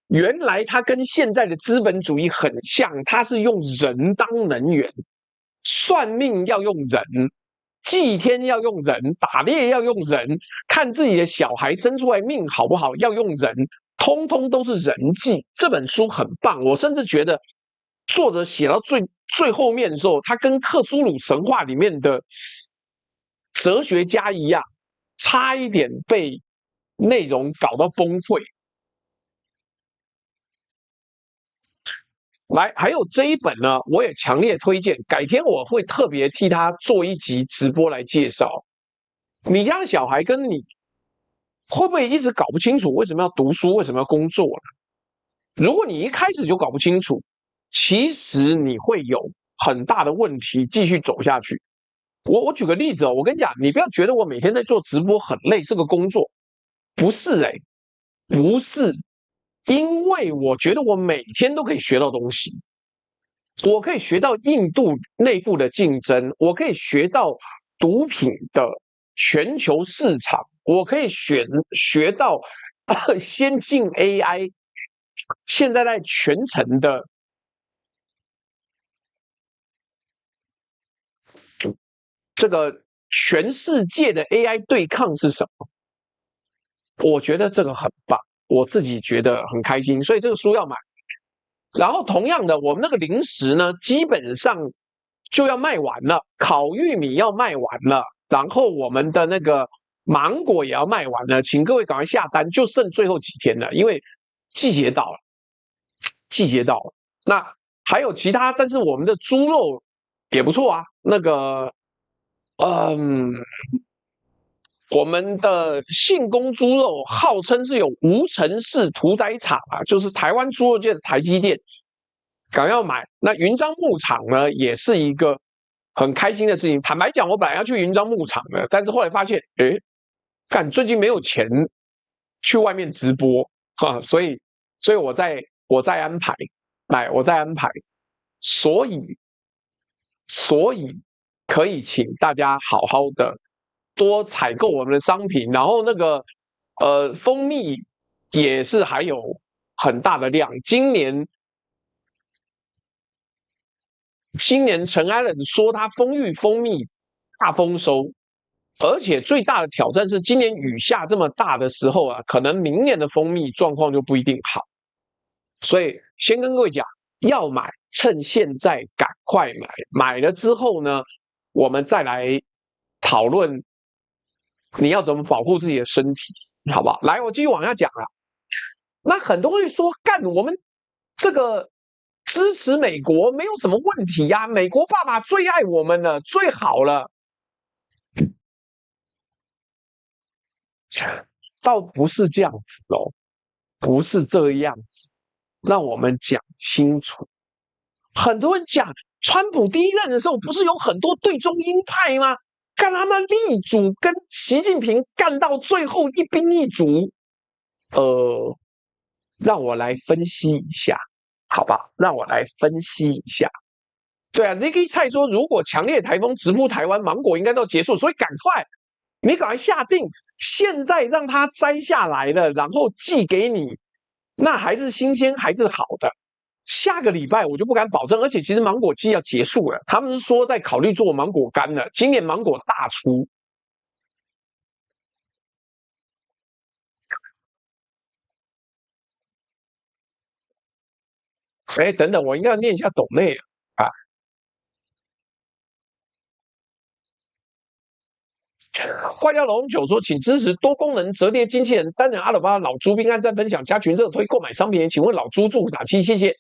原来它跟现在的资本主义很像，它是用人当能源。算命要用人，祭天要用人，打猎要用人，看自己的小孩生出来命好不好要用人，通通都是人际。这本书很棒，我甚至觉得作者写到最后面的时候，他跟克苏鲁神话里面的哲学家一样，差一点被内容搞到崩溃。来，还有这一本呢，我也强烈推荐。改天我会特别替他做一集直播来介绍。你家的小孩跟你会不会一直搞不清楚为什么要读书，为什么要工作呢？如果你一开始就搞不清楚，其实你会有很大的问题继续走下去。我举个例子哦，我跟你讲，你不要觉得我每天在做直播很累，这个工作不是不是。因为我觉得我每天都可以学到东西，我可以学到印度内部的竞争，我可以学到毒品的全球市场，我可以学到先进 AI 现在在全程的这个全世界的 AI 对抗是什么？我觉得这个很棒，我自己觉得很开心，所以这个书要买。然后同样的，我们那个零食呢，基本上就要卖完了，烤玉米要卖完了，然后我们的那个芒果也要卖完了，请各位赶快下单，就剩最后几天了，因为季节到了，季节到了。那还有其他，但是我们的猪肉也不错啊，那个，我们的信丰猪肉号称是有无尘室屠宰场啊，就是台湾猪肉界的台积电，想要买。那云漳牧场呢，也是一个很开心的事情。坦白讲，我本来要去云漳牧场的，但是后来发现，干最近没有钱去外面直播哈，所以我在安排，我在安排，所以可以请大家好好的多采购我们的商品，然后那个蜂蜜也是还有很大的量。今年陈安仁说他蜂蜜大丰收，而且最大的挑战是今年雨下这么大的时候啊，可能明年的蜂蜜状况就不一定好。所以先跟各位讲，要买趁现在赶快买，买了之后呢，我们再来讨论你要怎么保护自己的身体，好不好？来，我继续往下讲啊。那很多人说，干我们这个支持美国没有什么问题呀、美国爸爸最爱我们了，最好了。倒不是这样子哦，不是这样子。让我们讲清楚。很多人讲，川普第一任的时候，不是有很多对中鹰派吗？干他们力主跟习近平干到最后一兵一卒。让我来分析一下，好吧？让我来分析一下。对啊 ，ZK 蔡说，如果强烈台风直扑台湾，芒果应该都结束，所以赶快，你赶快下定，现在让它摘下来了，然后寄给你，那还是新鲜，还是好的。下个礼拜我就不敢保证，而且其实芒果季要结束了，他们是说在考虑做芒果干了，今年芒果大出。等等，我应该要念一下抖内啊。坏掉龙九说，请支持多功能折叠机器人担任阿尔巴老朱并按赞分享加群热推购买商品，请问老朱祝福打气，谢谢。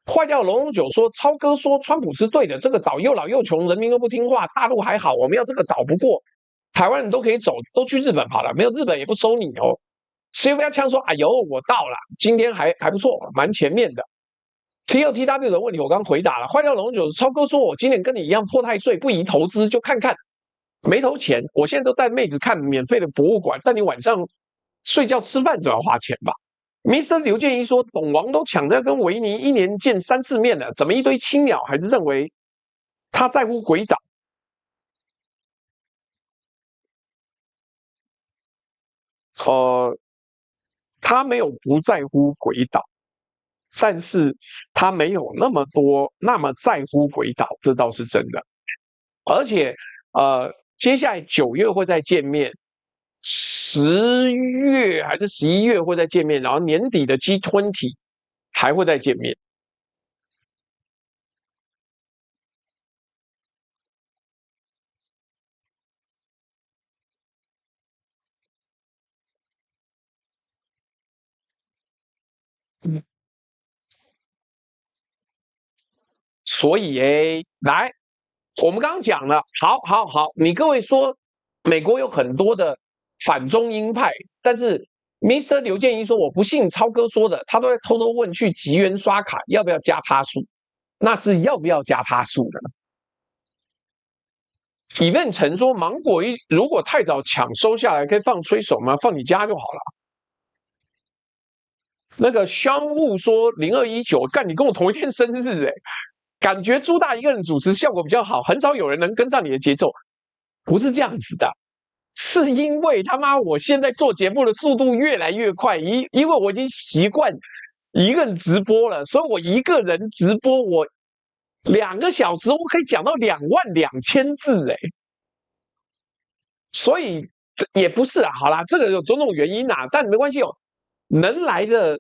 坏掉龙九说，超哥说川普是对的，这个岛又老又穷，人民都不听话，大陆还好，我们要这个岛，不过台湾人都可以走，都去日本好了，没有日本也不收你哦。CVR 枪说，哎呦，我到了，今天还不错，蛮前面的。TLTW 的问题我刚回答了，坏掉龙九超哥说，我今年跟你一样破太岁，不宜投资，就看看。没投钱，我现在都带妹子看免费的博物馆，但你晚上睡觉吃饭总要花钱吧？Mr. 刘建一说，董王都抢着跟维尼一年见3次面了，怎么一堆青鸟还是认为他在乎鬼岛？他没有不在乎鬼岛，但是他没有那么在乎鬼岛，这倒是真的。而且接下来9月会再见面，10月还是11月会再见面，然后年底的 G20 还会再见面。所以来，我们刚刚讲了，好，你各位说，美国有很多的反中鹰派，但是 Mr. 刘建一说，我不信超哥说的，他都在偷偷问去集源刷卡要不要加趴数，那是要不要加趴数的？Event 陈说，芒果如果太早抢收下来，可以放吹手吗？放你家就好了。那个商务说0219，干你跟我同一天生日感觉朱大一个人主持效果比较好，很少有人能跟上你的节奏。不是这样子的，是因为他妈我现在做节目的速度越来越快，因为我已经习惯一个人直播了，所以我一个人直播我2个小时我可以讲到22000字所以也不是啊，好啦，这个有种种原因啊，但没关系哦，能来的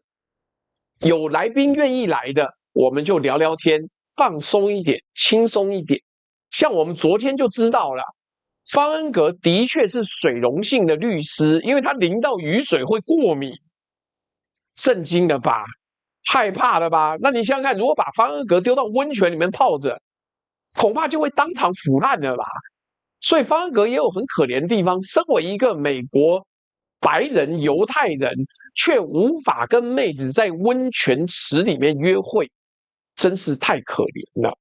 有来宾愿意来的，我们就聊聊天，放松一点，轻松一点。像我们昨天就知道了，方恩格的确是水溶性的律师，因为他淋到雨水会过敏。震惊了吧？害怕了吧？那你想想看，如果把方恩格丢到温泉里面泡着，恐怕就会当场腐烂了吧？所以方恩格也有很可怜的地方。身为一个美国白人犹太人，却无法跟妹子在温泉池里面约会，真是太可怜了。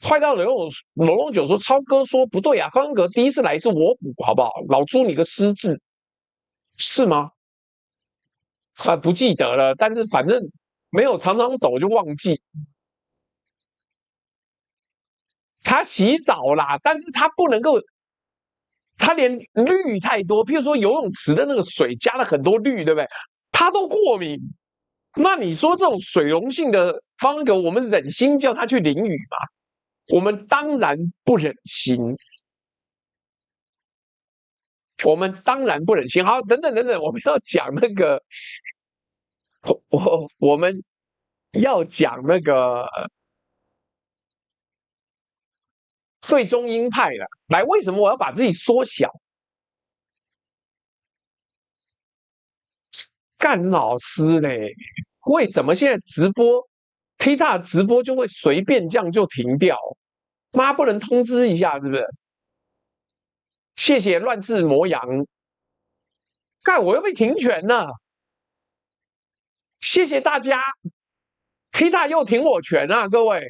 快到龙龙九说，超哥说不对啊，方恩格第一次来是我补，好不好？老朱你个失智，是吗？不记得了，但是反正没有常常抖就忘记。他洗澡啦，但是他不能够，他连氯太多，譬如说游泳池的那个水加了很多氯，对不对？他都过敏。那你说这种水溶性的方格，我们忍心叫他去淋雨吗？我们当然不忍心，我们当然不忍心。好，等等等等，我们要讲那个，我们要讲那个最中鹰派了。来，为什么我要把自己缩小？干老师嘞，为什么现在直播 TikTok 直播就会随便这样就停掉？妈不能通知一下是不是？谢谢乱世魔羊，干我又被停权了，谢谢大家，TikTok 又停我权啊，各位，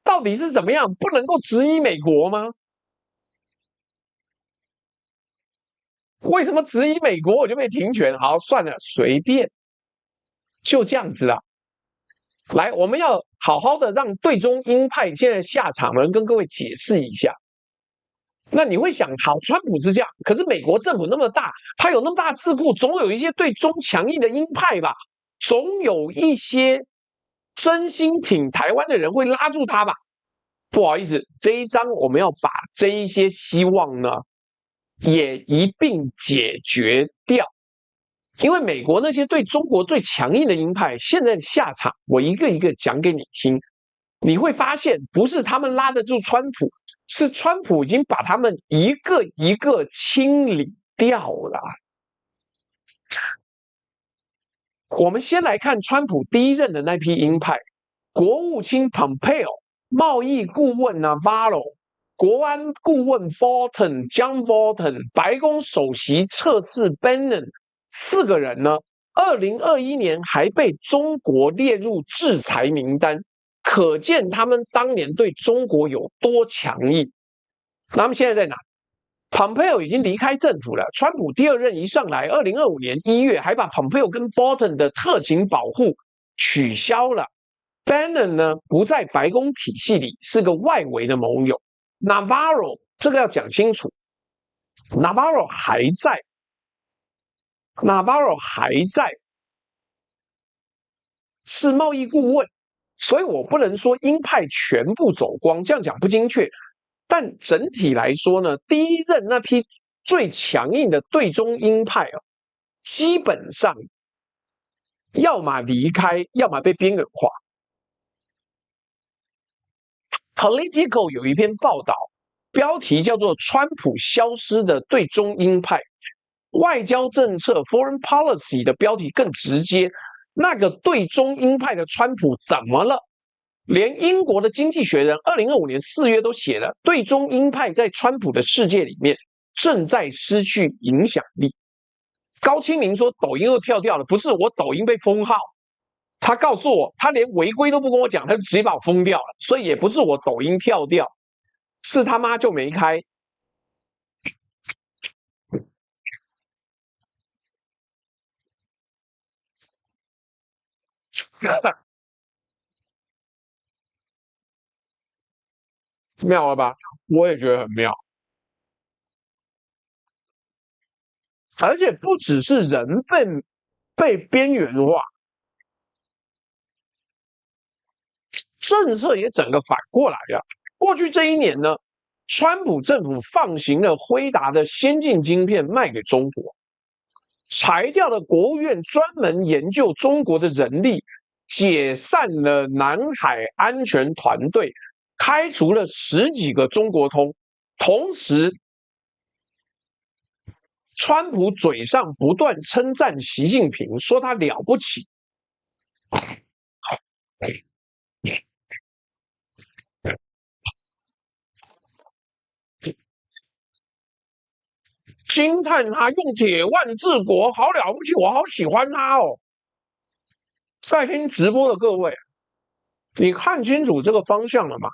到底是怎么样？不能够质疑美国吗？为什么质疑美国我就被停权？好，算了，随便，就这样子啦。来，我们要好好的让对中鹰派现在下场的人跟各位解释一下。那你会想，好，川普是这样，可是美国政府那么大，他有那么大智库，总有一些对中强硬的鹰派吧，总有一些真心挺台湾的人会拉住他吧。不好意思，这一章我们要把这一些希望呢，也一并解决掉。因为美国那些对中国最强硬的鹰派，现在的下场，我一个一个讲给你听。你会发现，不是他们拉得住川普，是川普已经把他们一个一个清理掉了。我们先来看川普第一任的那批鹰派，国务卿 Pompeo、贸易顾问 Navarro、国安顾问 John Bolton、白宫首席策士 Bannon 4个人呢，2021年还被中国列入制裁名单。可见他们当年对中国有多强硬。那他们现在在哪 ？Pompeo 已经离开政府了。川普第二任一上来，2025年1月还把 Pompeo 跟 Bolton 的特勤保护取消了。Bannon 呢不在白宫体系里，是个外围的盟友。Navarro 这个要讲清楚 ，Navarro 还在，Navarro 还在，是贸易顾问。所以我不能说鹰派全部走光，这样讲不精确。但整体来说呢，第一任那批最强硬的对中鹰派啊，基本上要么离开，要么被边缘化。Politico 有一篇报道，标题叫做“川普消失的对中鹰派”，外交政策 （Foreign Policy） 的标题更直接。那个对中鹰派的川普怎么了？连英国的《经济学人》2025年4月都写了，对中鹰派在川普的世界里面正在失去影响力。高清明说抖音又跳掉了，不是我抖音被封号，他告诉我他连违规都不跟我讲，他就直接把我封掉了，所以也不是我抖音跳掉，是他妈就没开。妙了吧？我也觉得很妙，而且不只是人被边缘化，政策也整个反过来了。过去这一年呢，川普政府放行了辉达的先进晶片卖给中国，裁掉了国务院专门研究中国的人力，解散了南海安全团队，开除了10几个中国通，同时，川普嘴上不断称赞习近平，说他了不起。惊叹他用铁腕治国，好了不起，我好喜欢他哦。在听直播的各位，你看清楚这个方向了吗？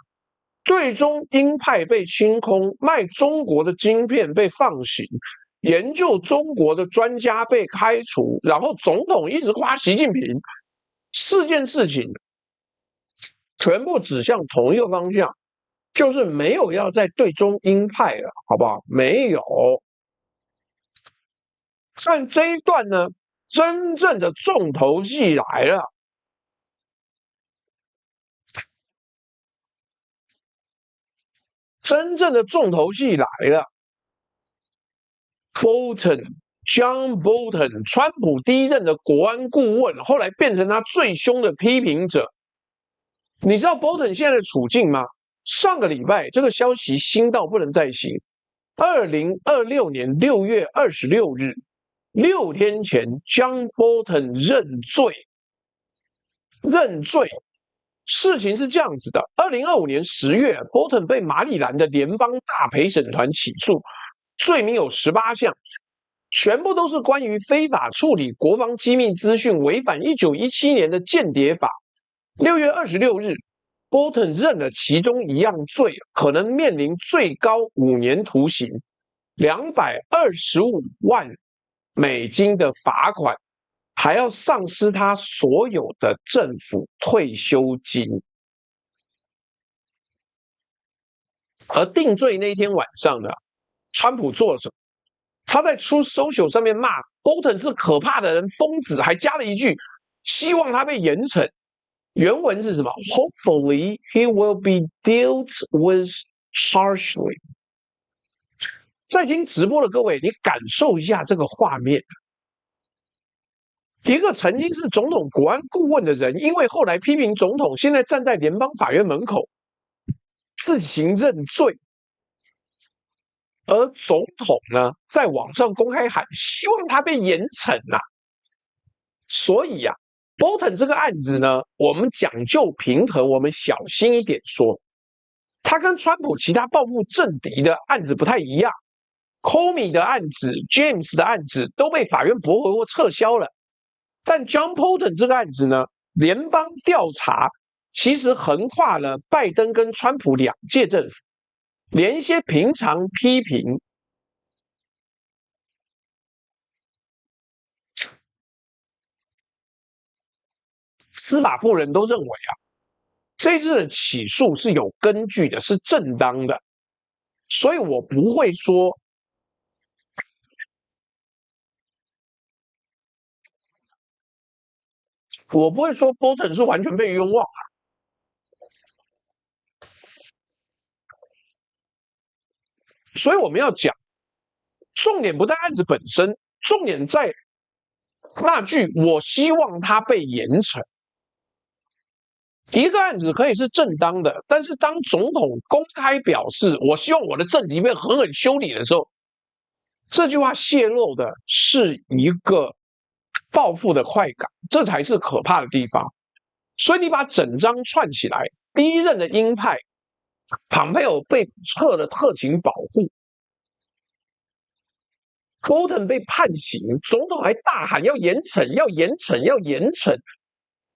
最终鹰派被清空，卖中国的晶片被放行，研究中国的专家被开除，然后总统一直夸习近平，四件事情全部指向同一个方向，就是没有要再对中鹰派了，好不好？没有。但这一段呢，真正的重头戏来了。真正的重头戏来了 ，John Bolton， 川普第一任的国安顾问，后来变成他最凶的批评者。你知道 Bolton 现在的处境吗？上个礼拜这个消息新到不能再新。2026年6月26日，6天前 ，John Bolton 认罪。事情是这样子的：2025年10月，Bolton 被马里兰的联邦大陪审团起诉，罪名有18项，全部都是关于非法处理国防机密资讯，违反1917年的间谍法。6月26日，Bolton 认了其中一样罪，可能面临最高5年徒刑、225万美金的罚款。还要丧失他所有的政府退休金。而定罪那天晚上呢，川普做了什么？他在 Truth Social 上面骂 Bolton 是可怕的人、疯子，还加了一句希望他被严惩。原文是什么 ？Hopefully he will be dealt with harshly。在听直播的各位，你感受一下这个画面。一个曾经是总统国安顾问的人，因为后来批评总统，现在站在联邦法院门口自行认罪，而总统呢，在网上公开喊希望他被严惩啊。所以啊 ，Bolton 这个案子呢，我们讲究平衡，我们小心一点说，他跟川普其他报复政敌的案子不太一样。Comey 的案子、James 的案子都被法院驳回或撤销了。但 John Bolton 这个案子呢，联邦调查其实横跨了拜登跟川普2届政府，连一些平常批评司法部人都认为啊，这次的起诉是有根据的，是正当的，所以我不会说。我不会说 Bolton 是完全被冤枉啊，所以我们要讲，重点不在案子本身，重点在那句“我希望他被严惩”。一个案子可以是正当的，但是当总统公开表示“我希望我的政敌被狠狠修理”的时候，这句话泄露的是一个报复的快感，这才是可怕的地方。所以你把整章串起来，第一任的鹰派庞佩奥被撤了特勤保护 ，Bolton 被判刑，总统还大喊要严惩，要严惩，要严惩。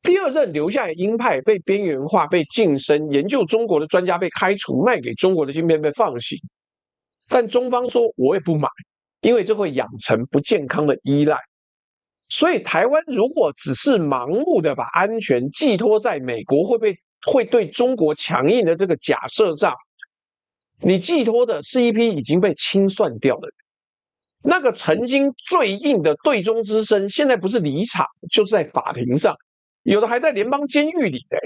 第二任留下来鹰派被边缘化、被晋升，研究中国的专家被开除，卖给中国的芯片被放行。但中方说我也不买，因为这会养成不健康的依赖。所以台湾如果只是盲目的把安全寄托在美国会对中国强硬的这个假设上，你寄托的是一批已经被清算掉的人。那个曾经最硬的对中之声，现在不是离场，就是在法庭上，有的还在联邦监狱里的。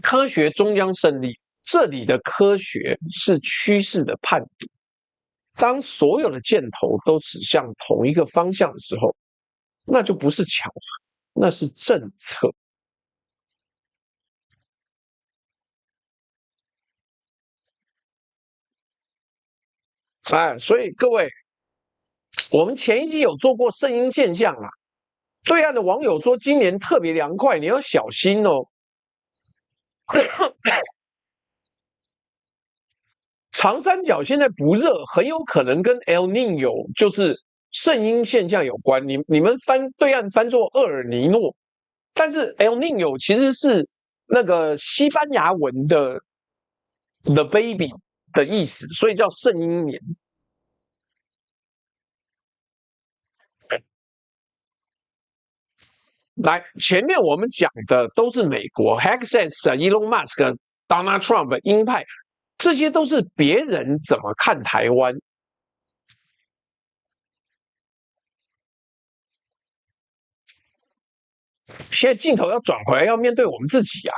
科学终将胜利，这里的科学是趋势的判读。当所有的箭头都指向同一个方向的时候，那就不是巧合，那是政策。所以各位，我们前一集有做过圣婴现象啊。对岸的网友说今年特别凉快，你要小心哦。长三角现在不热，很有可能跟 El Niño 就是圣婴现象有关。你们对岸翻作厄尔尼诺，但是 El Niño 其实是那个西班牙文的 the baby 的意思，所以叫圣婴年。来，前面我们讲的都是美国 Hexas、Elon Musk、Donald Trump、鹰派，这些都是别人怎么看台湾。现在镜头要转回来，要面对我们自己啊！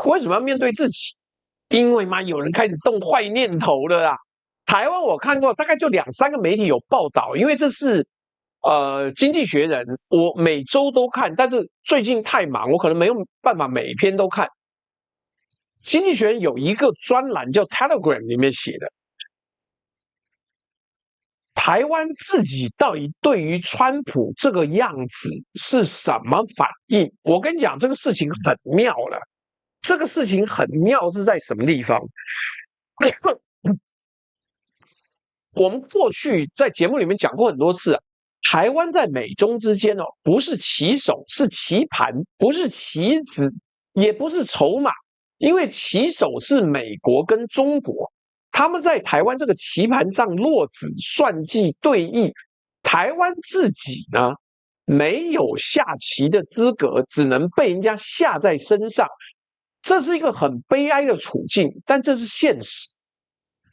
为什么要面对自己？因为嘛，有人开始动坏念头了啦。台湾我看过，大概就2、3个媒体有报道，因为这是经济学人，我每周都看，但是最近太忙，我可能没有办法每一篇都看。经济学人有一个专栏叫 Telegram 里面写的，台湾自己到底对于川普这个样子是什么反应？我跟你讲，这个事情很妙了。这个事情很妙是在什么地方？我们过去在节目里面讲过很多次，台湾在美中之间哦，不是棋手，是棋盘，不是棋子，也不是筹码，因为棋手是美国跟中国，他们在台湾这个棋盘上落子算计对弈，台湾自己呢没有下棋的资格，只能被人家下在身上，这是一个很悲哀的处境，但这是现实。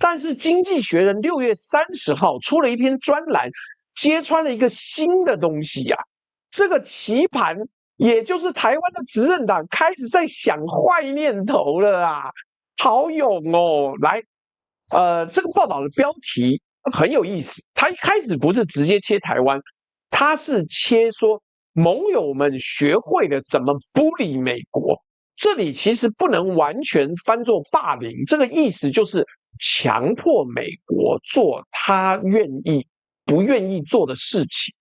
但是《经济学人》6月30号出了一篇专栏，揭穿了一个新的东西呀、这个棋盘，也就是台湾的执政党开始在想坏念头了啊！好勇哦！来，这个报道的标题很有意思，他一开始不是直接切台湾，他是切说盟友们学会了怎么bully美国。这里其实不能完全翻作霸凌，这个意思就是强迫美国做他不愿意做的事情。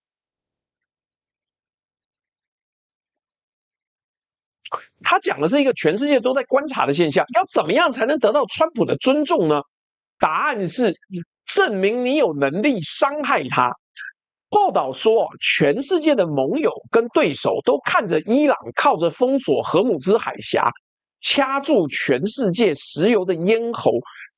他讲的是一个全世界都在观察的现象，要怎么样才能得到川普的尊重呢？答案是证明你有能力伤害他。报道说，全世界的盟友跟对手都看着伊朗靠着封锁荷姆兹海峡，掐住全世界石油的咽喉，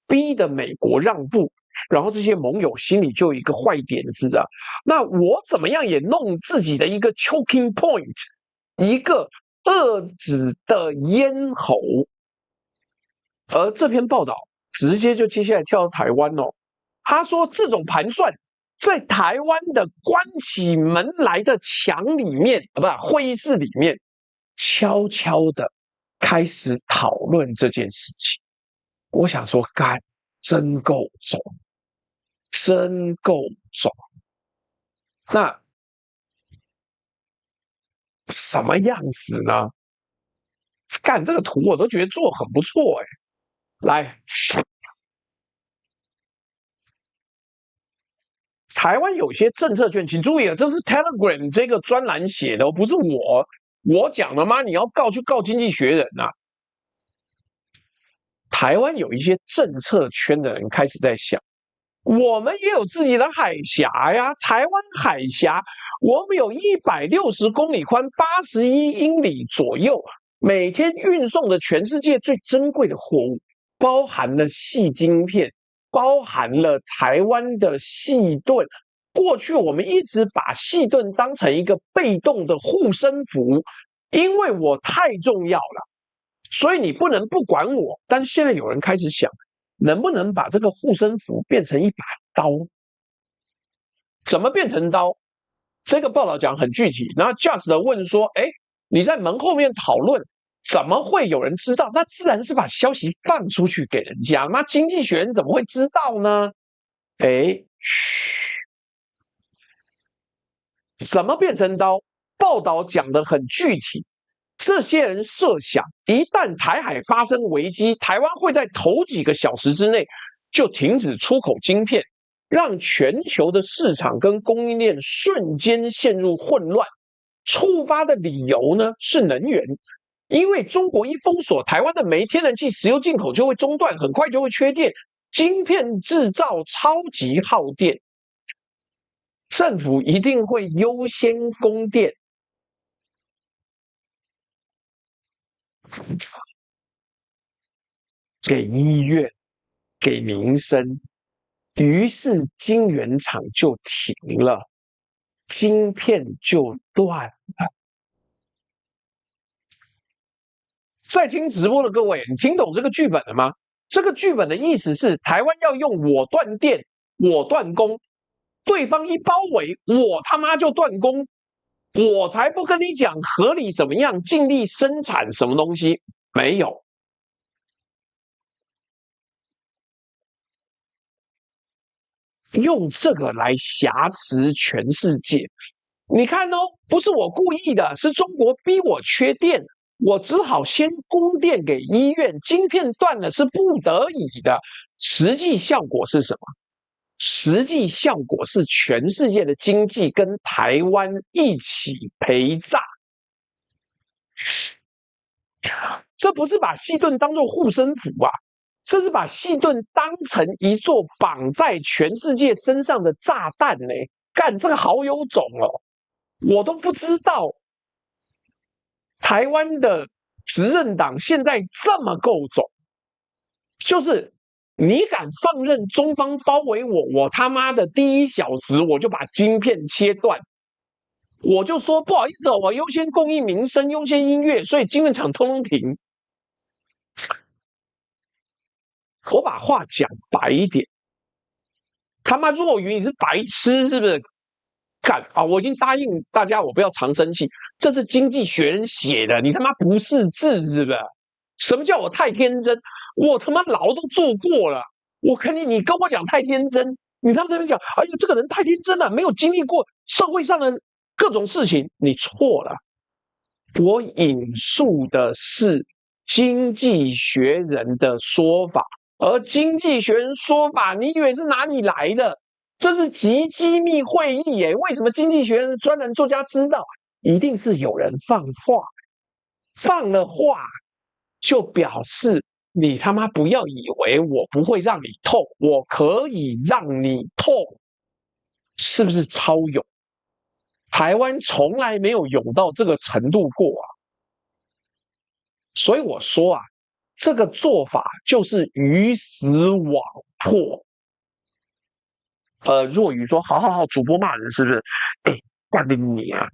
逼得美国让步。然后这些盟友心里就有一个坏点子啊，那我怎么样也弄自己的一个 choking point， 一个遏制的咽喉。而这篇报道直接就接下来跳到台湾哦，他说这种盘算在台湾的关起门来的墙里面，会议室里面，悄悄的开始讨论这件事情。我想说，干，真够重，真够重。那什么样子呢？干，这个图我都觉得做很不错哎。来，台湾有些政策券，请注意啊，这是 Telegram 这个专栏写的，不是我讲的吗？你要告就告《经济学人》啊。台湾有一些政策圈的人开始在想，我们也有自己的海峡呀，台湾海峡，我们有160公里宽，81英里左右，每天运送的全世界最珍贵的货物，包含了矽晶片，包含了台湾的矽盾。过去我们一直把矽盾当成一个被动的护身符，因为我太重要了，所以你不能不管我。但现在有人开始想，能不能把这个护身符变成一把刀？怎么变成刀？这个报道讲很具体。然后 Just 问说：“哎，你在门后面讨论，怎么会有人知道？那自然是把消息放出去给人家。那经济学人怎么会知道呢？哎，嘘，怎么变成刀？报道讲得很具体。这些人设想，一旦台海发生危机，台湾会在头几个小时之内就停止出口晶片，让全球的市场跟供应链瞬间陷入混乱。触发的理由呢是能源，因为中国一封锁，台湾的煤、天然气、石油进口就会中断，很快就会缺电，晶片制造超级耗电，政府一定会优先供电。给医院，给民生，于是晶圆厂就停了，晶片就断了。在听直播的各位，你听懂这个剧本了吗？这个剧本的意思是，台湾要用我断电，我断供，对方一包围，我他妈就断供，我才不跟你讲合理怎么样，尽力生产什么东西，没有。用这个来挟持全世界，你看哦，不是我故意的，是中国逼我缺电，我只好先供电给医院，晶片断了是不得已的。实际效果是什么？实际效果是全世界的经济跟台湾一起陪葬。这不是把细盾当作护身符啊，这是把细盾当成一座绑在全世界身上的炸弹呢！干，这个好有种哦！我都不知道台湾的执政党现在这么够种，就是你敢放任中方包围我，我他妈的第一小时我就把晶片切断，我就说不好意思哦，我优先供应民生，优先音乐，所以晶圆厂通通停。我把话讲白一点，他妈若云你是白痴是不是？干啊！我已经答应大家，我不要常生气。这是经济学人写的，你他妈不识字是不是？什么叫我太天真？我他妈牢都做过了，我肯定你跟我讲太天真，你他妈在那讲，哎呦这个人太天真了，没有经历过社会上的各种事情，你错了。我引述的是经济学人的说法，而经济学人说法，你以为是哪里来的？这是极机密会议耶！为什么经济学人专栏作家知道？一定是有人放话，放了话就表示你他妈不要以为我不会让你痛，我可以让你痛，是不是超勇？台湾从来没有勇到这个程度过啊！所以我说啊，这个做法就是鱼死网破。若雨说：“好好好，主播骂人是不是？哎，干的你啊，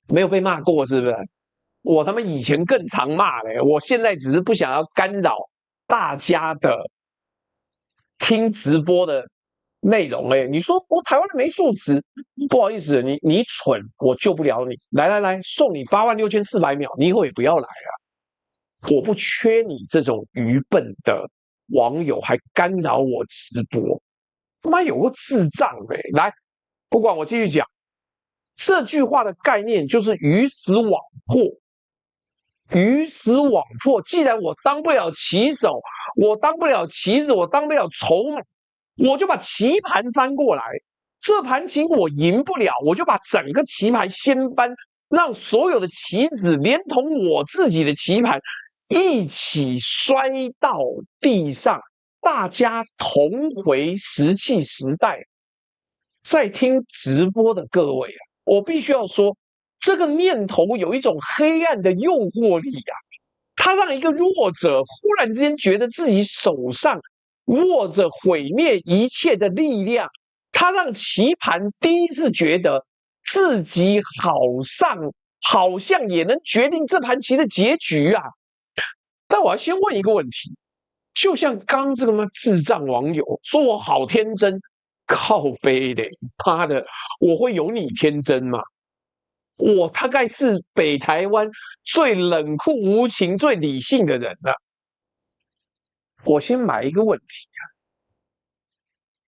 没有被骂过是不是？我他妈以前更常骂嘞，我现在只是不想要干扰大家的听直播的内容哎。你说我台湾没素质，不好意思，你蠢，我救不了你。来来来，送你86400秒，你以后也不要来了。我不缺你这种愚笨的网友，还干扰我直播。”他妈有个智障呗！来，不管我继续讲，这句话的概念就是鱼死网破。鱼死网破，既然我当不了棋手，我当不了棋子，我当不了筹码，我就把棋盘翻过来。这盘棋我赢不了，我就把整个棋盘先翻，让所有的棋子连同我自己的棋盘一起摔到地上。大家同回石器时代，在听直播的各位啊，我必须要说，这个念头有一种黑暗的诱惑力啊，它让一个弱者忽然之间觉得自己手上握着毁灭一切的力量，它让棋盘第一次觉得自己好像也能决定这盘棋的结局啊。但我要先问一个问题。就像刚这个嘛智障网友说我好天真，靠背嘞，妈的，我会有你天真吗？我大概是北台湾最冷酷无情、最理性的人了。我先埋一个问题啊，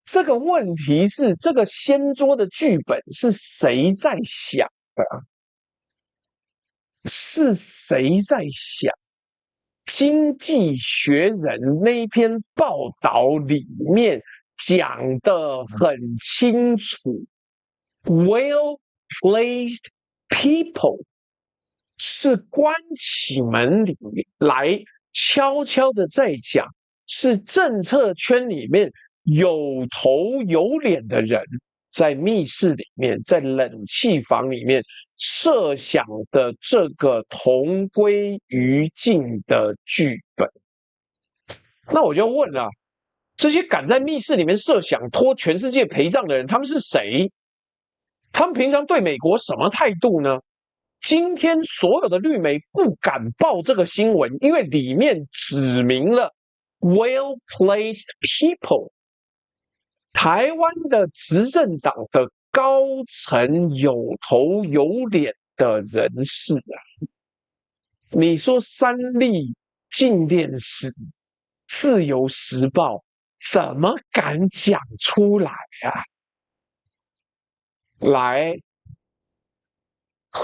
这个问题是这个掀桌的剧本是谁在想的？是谁在想？经济学人那篇报道里面讲得很清楚 ，well placed people 是关起门里来悄悄的在讲，是政策圈里面有头有脸的人在密室里面，在冷气房里面设想的这个同归于尽的剧本。那我就问了，这些敢在密室里面设想拖全世界陪葬的人，他们是谁？他们平常对美国什么态度呢？今天所有的绿媒不敢报这个新闻，因为里面指明了 well-placed people， 台湾的执政党的高层有头有脸的人士啊。你说三立、镜电视、自由时报怎么敢讲出来啊？来，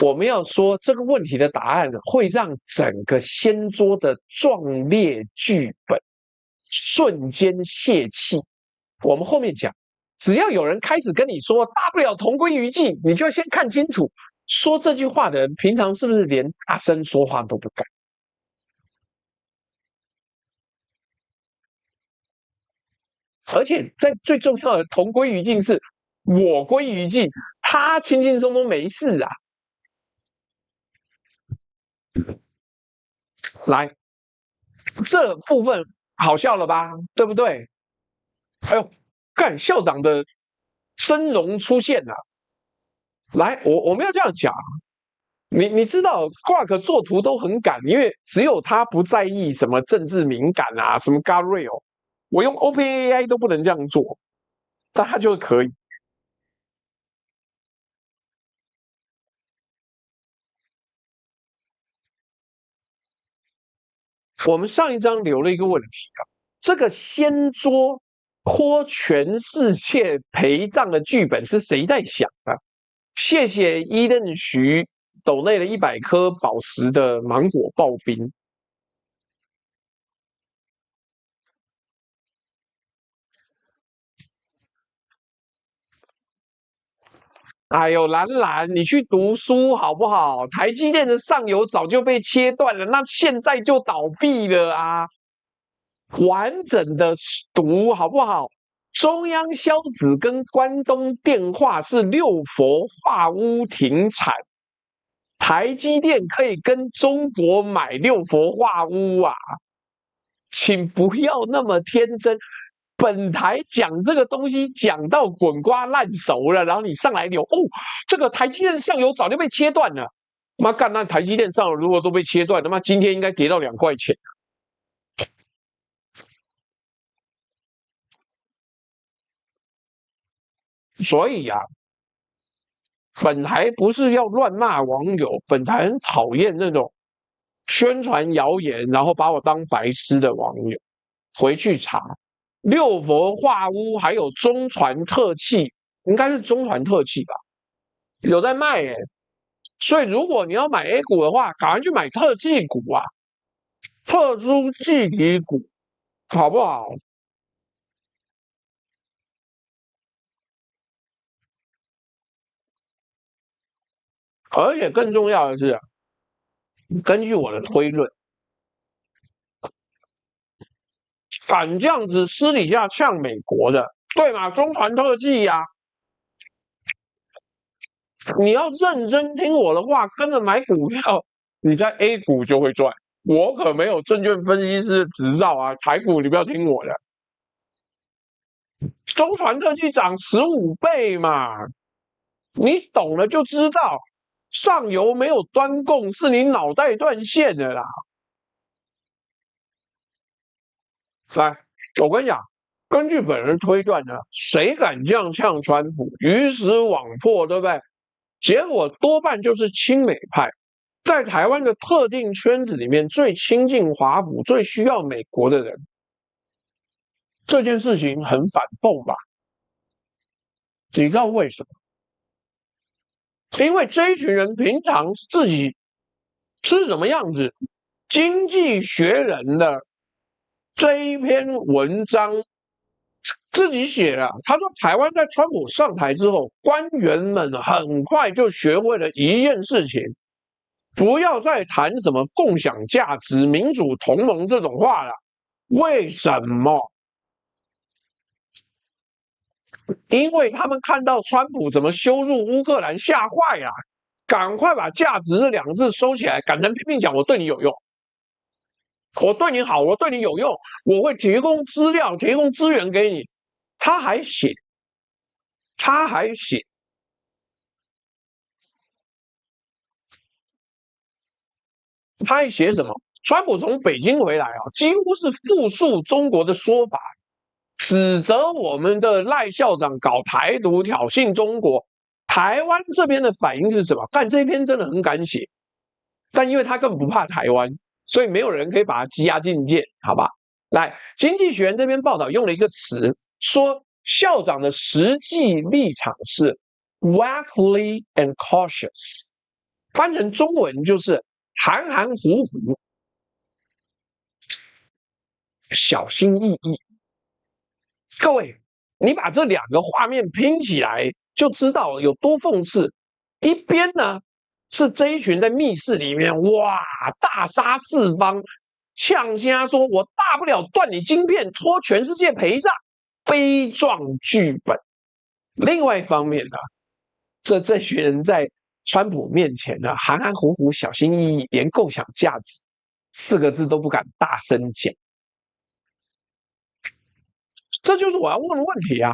我们要说这个问题的答案会让整个掀桌的壮烈剧本瞬间泄气。我们后面讲，只要有人开始跟你说大不了同归于尽，你就要先看清楚，说这句话的人平常是不是连大声说话都不敢？而且在最重要的同归于尽是我归于尽，他轻轻松松没事啊。来，这部分好笑了吧？对不对？哎呦，看校长的真容出现了。来，我们要这样讲，你知道 Clark 做图都很赶，因为只有他不在意什么政治敏感啊，什么 guardrail， 我用 OpenAI 都不能这样做，但他就可以。我们上一章留了一个问题啊，这个掀桌拖全世界陪葬的剧本是谁在想的？谢谢伊顿徐抖内了100颗宝石的芒果刨冰。哎呦，兰兰，你去读书好不好？台积电的上游早就被切断了，那现在就倒闭了啊！完整的读好不好？中央消子跟关东电话是六佛化屋停产，台积电可以跟中国买六佛化屋啊！请不要那么天真。本台讲这个东西讲到滚瓜烂熟了，然后你上来留哦，这个台积电上游早就被切断了。妈干，那台积电上游如果都被切断，他妈今天应该跌到2块钱。所以啊，本台不是要乱骂网友，本台很讨厌那种宣传谣言，然后把我当白痴的网友。回去查六佛化屋，还有中传特气，应该是中传特气吧，有在卖耶。所以如果你要买 A 股的话，赶快去买特技股啊，特殊气体股，好不好？而且更重要的是，根据我的推论，敢这样子私底下呛美国的，对嘛？中传特技呀、你要认真听我的话，跟着买股票，你在 A 股就会赚。我可没有证券分析师的执照啊，台股你不要听我的。中传特技涨15倍嘛，你懂了就知道，上游没有端供，是你脑袋断线了啦。来，我跟你讲，根据本人推断呢，谁敢这样呛川普，鱼死网破，对不对？结果多半就是亲美派，在台湾的特定圈子里面最亲近华府、最需要美国的人。这件事情很反讽吧？你知道为什么？因为这一群人平常自己是什么样子，《经济学人》的这一篇文章自己写了，他说台湾在川普上台之后，官员们很快就学会了一件事情，不要再谈什么共享价值、民主同盟这种话了。为什么？因为他们看到川普怎么羞辱乌克兰，吓坏了，赶快把价值这两个字收起来，改成拼命讲我对你有用，我对你好，我对你有用，我会提供资料、提供资源给你。他还写，他还写。他还写什么？川普从北京回来啊，几乎是复述中国的说法，指责我们的赖校长搞台独、挑衅中国。台湾这边的反应是什么？干这篇真的很敢写，但因为他根本不怕台湾，所以没有人可以把他羁押进监，好吧？来，《经济学人》这篇报道用了一个词，说校长的实际立场是 "wackly and cautious"， 翻成中文就是含含糊糊、小心翼翼。各位，你把这两个画面拼起来，就知道有多讽刺。一边呢是这一群在密室里面，哇，大杀四方，呛虾说：“我大不了断你晶片，拖全世界赔账。”悲壮剧本。另外一方面呢，这群人在川普面前呢，含含糊糊、小心翼翼，连共享价值4个字都不敢大声讲。这就是我要问的问题啊！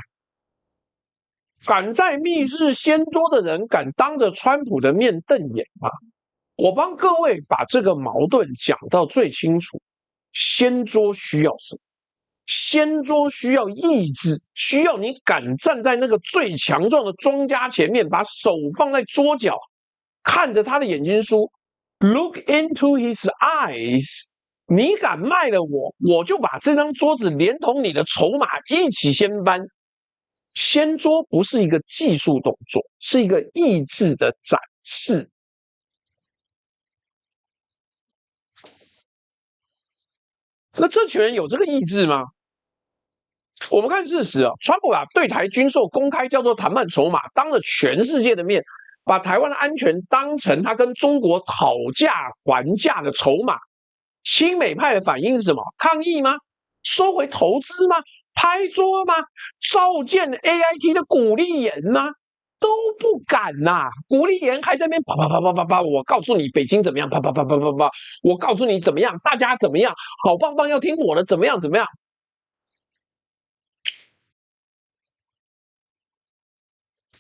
敢在密室掀桌的人，敢当着川普的面瞪眼吗？我帮各位把这个矛盾讲到最清楚。掀桌需要什么？掀桌需要意志，需要你敢站在那个最强壮的庄家前面，把手放在桌角，看着他的眼睛说 "Look into his eyes"。你敢卖了我，我就把这张桌子连同你的筹码一起掀翻。掀桌不是一个技术动作，是一个意志的展示。那这群人有这个意志吗？我们看事实啊，川普把对台军售公开叫做谈判筹码，当着全世界的面，把台湾的安全当成他跟中国讨价还价的筹码。亲美派的反应是什么？抗议吗？收回投资吗？拍桌吗？召见 AIT 的古立言吗？都不敢呐！古立言还在那边啪啪啪啪啪啪，我告诉你北京怎么样，啪啪啪啪啪啪，我告诉你怎么样，大家怎么样，好棒棒，要听我的，怎么样怎么样？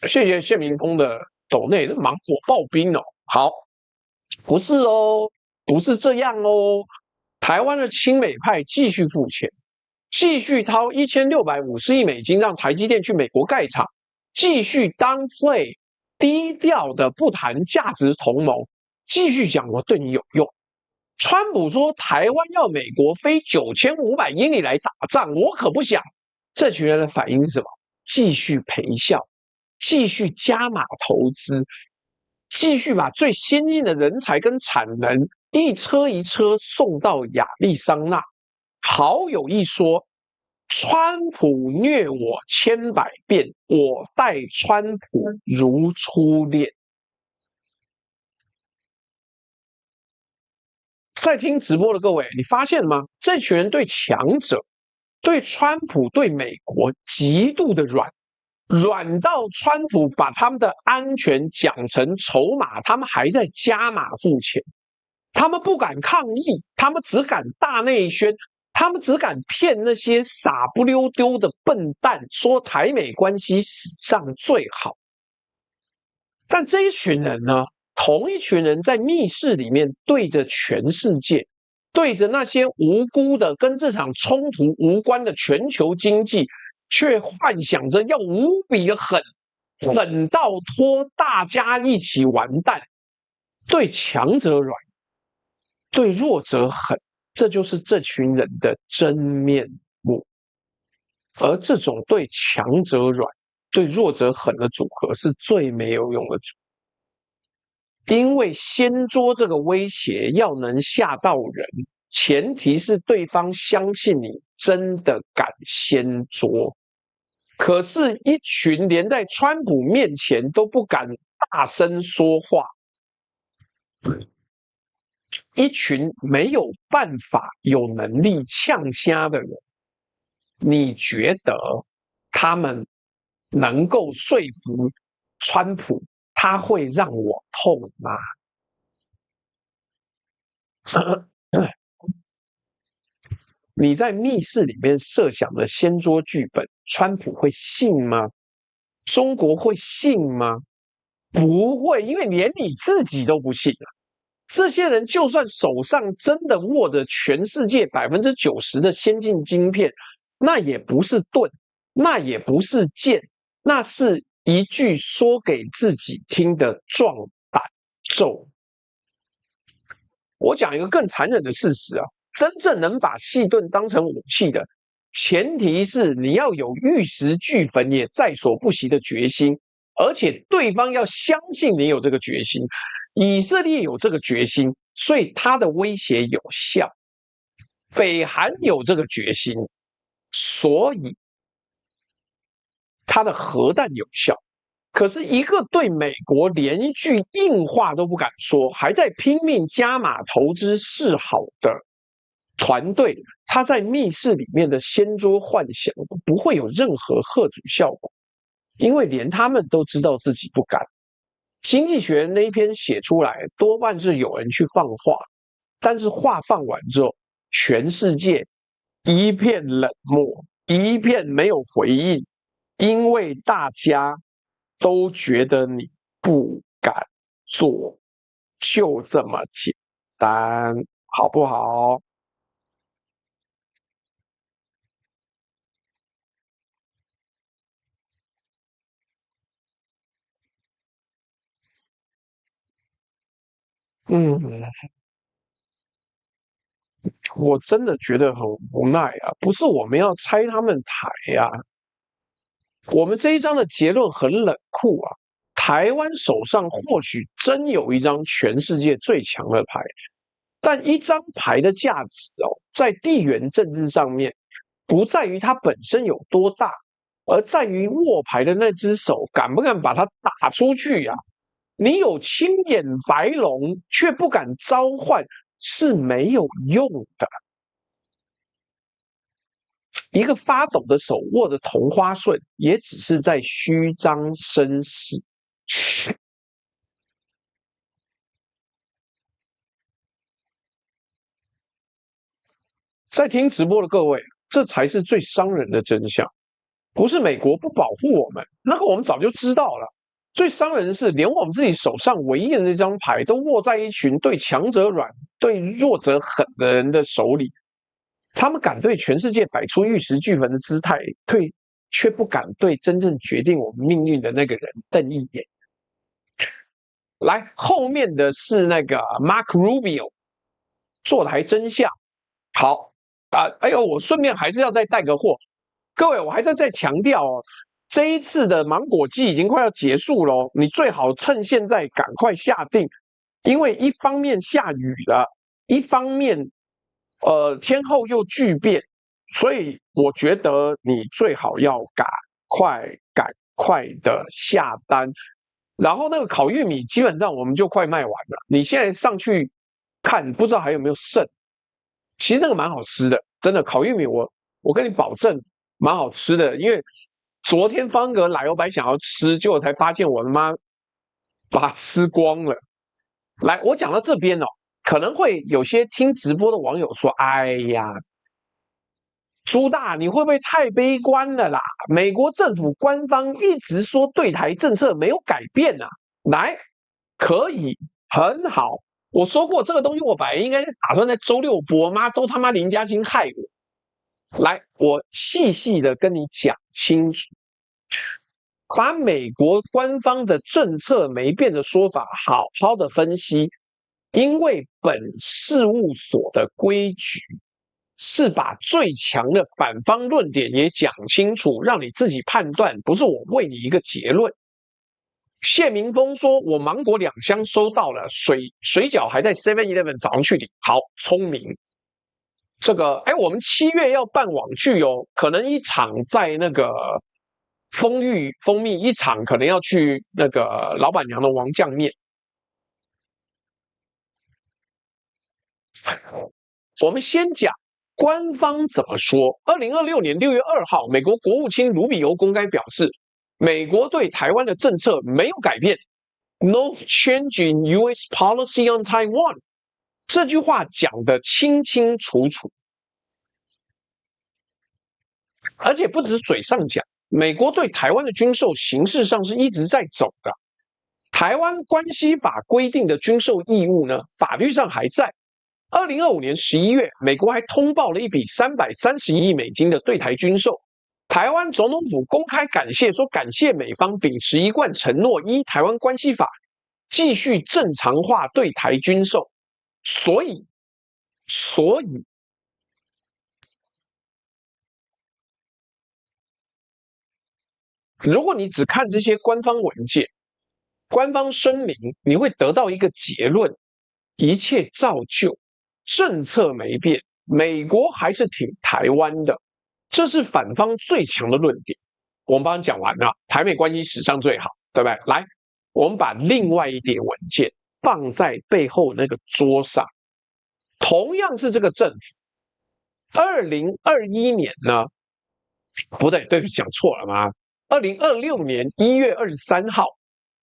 谢谢谢明峰的斗内的芒果刨冰哦。好，不是哦，不是这样哦。台湾的亲美派继续付钱，继续掏1650亿美金让台积电去美国盖厂，继续downplay低调的不谈价值同盟，继续讲我对你有用。川普说台湾要美国飞9500英里来打仗，我可不想。这群人的反应是什么？继续陪笑，继续加码投资，继续把最先进的人才跟产能一车一车送到亚利桑那。好有一说，川普虐我千百遍，我待川普如初恋。在听直播的各位，你发现吗？这群人对强者、对川普、对美国极度的软，软到川普把他们的安全讲成筹码，他们还在加码付钱。他们不敢抗议，他们只敢大内宣，他们只敢骗那些傻不溜丢的笨蛋，说台美关系史上最好。但这一群人呢，同一群人在密室里面对着全世界，对着那些无辜的跟这场冲突无关的全球经济，却幻想着要无比的狠，狠到拖大家一起完蛋。对强者软，对弱者狠，这就是这群人的真面目。而这种对强者软、对弱者狠的组合是最没有用的组合，因为掀桌这个威胁要能吓到人，前提是对方相信你真的敢掀桌。可是，一群连在川普面前都不敢大声说话，一群没有办法、有能力呛虾的人，你觉得他们能够说服川普，他会让我痛吗？你在密室里面设想的掀桌剧本，川普会信吗？中国会信吗？不会，因为连你自己都不信啊。这些人就算手上真的握着全世界90%的先进晶片，那也不是盾，那也不是剑，那是一句说给自己听的壮胆咒。我讲一个更残忍的事实啊，真正能把细盾当成武器的，前提是你要有玉石俱焚也在所不惜的决心，而且对方要相信你有这个决心。以色列有这个决心，所以他的威胁有效；北韩有这个决心，所以他的核弹有效。可是，一个对美国连一句硬话都不敢说，还在拼命加码投资示好的团队，他在密室里面的掀桌幻想不会有任何吓阻效果，因为连他们都知道自己不敢。经济学人那一篇写出来，多半是有人去放话，但是话放完之后，全世界一片冷漠，一片没有回应，因为大家都觉得你不敢做，就这么简单，好不好？嗯，我真的觉得很无奈啊！不是我们要拆他们台啊，我们这一章的结论很冷酷啊。台湾手上或许真有一张全世界最强的牌，但一张牌的价值哦，在地缘政治上面，不在于它本身有多大，而在于握牌的那只手敢不敢把它打出去呀、你有青眼白龙，却不敢召唤，是没有用的。一个发抖的手握的同花顺，也只是在虚张声势。在听直播的各位，这才是最伤人的真相。不是美国不保护我们，那个我们早就知道了。最伤人的是，连我们自己手上唯一的那张牌，都握在一群对强者软、对弱者狠的人的手里。他们敢对全世界摆出玉石俱焚的姿态，却不敢对真正决定我们命运的那个人瞪一眼。来，后面的是那个 Mark Rubio， 做的还真像。好哎呦，我顺便还是要再带个货，各位，我还在再强调哦，这一次的芒果季已经快要结束了，你最好趁现在赶快下定，因为一方面下雨了，一方面天后又巨变，所以我觉得你最好要赶快的下单。然后那个烤玉米基本上我们就快卖完了，你现在上去看，不知道还有没有剩。其实那个蛮好吃的，真的烤玉米我跟你保证蛮好吃的，因为昨天方格来，我本来想要吃，结果才发现我他妈把它吃光了。来，我讲到这边哦，可能会有些听直播的网友说：“哎呀，朱大，你会不会太悲观了啦？美国政府官方一直说对台政策没有改变啊。”来，可以很好。我说过这个东西，我本来应该打算在周六播，妈都他妈林嘉欣害我。来，我细细的跟你讲清楚，把美国官方的政策没变的说法好好的分析，因为本事务所的规矩是把最强的反方论点也讲清楚，让你自己判断，不是我为你一个结论。谢明峰说：“我芒果2箱收到了，水饺还在 7-Eleven 早上去领。”好，聪明。这个，我们7月要办网剧哦，可能一场在那个蜂蜜，一场可能要去那个老板娘的王酱面。我们先讲官方怎么说。2026年6月2号，美国国务卿卢比欧公开表示，美国对台湾的政策没有改变 ，No change in U.S. policy on Taiwan。这句话讲得清清楚楚，而且不只是嘴上讲，美国对台湾的军售形式上是一直在走的。台湾关系法规定的军售义务呢，法律上还在。2025年11月，美国还通报了一笔331亿美金的对台军售。台湾总统府公开感谢说，感谢美方秉持一贯承诺，依台湾关系法继续正常化对台军售。所以，如果你只看这些官方文件、官方声明，你会得到一个结论：一切照旧，政策没变，美国还是挺台湾的，这是反方最强的论点。我们帮你讲完了，台美关系史上最好，对不对？来，我们把另外一叠文件放在背后那个桌上，同样是这个政府，2021年呢？不对，对不起，讲错了吗？2026年1月23号，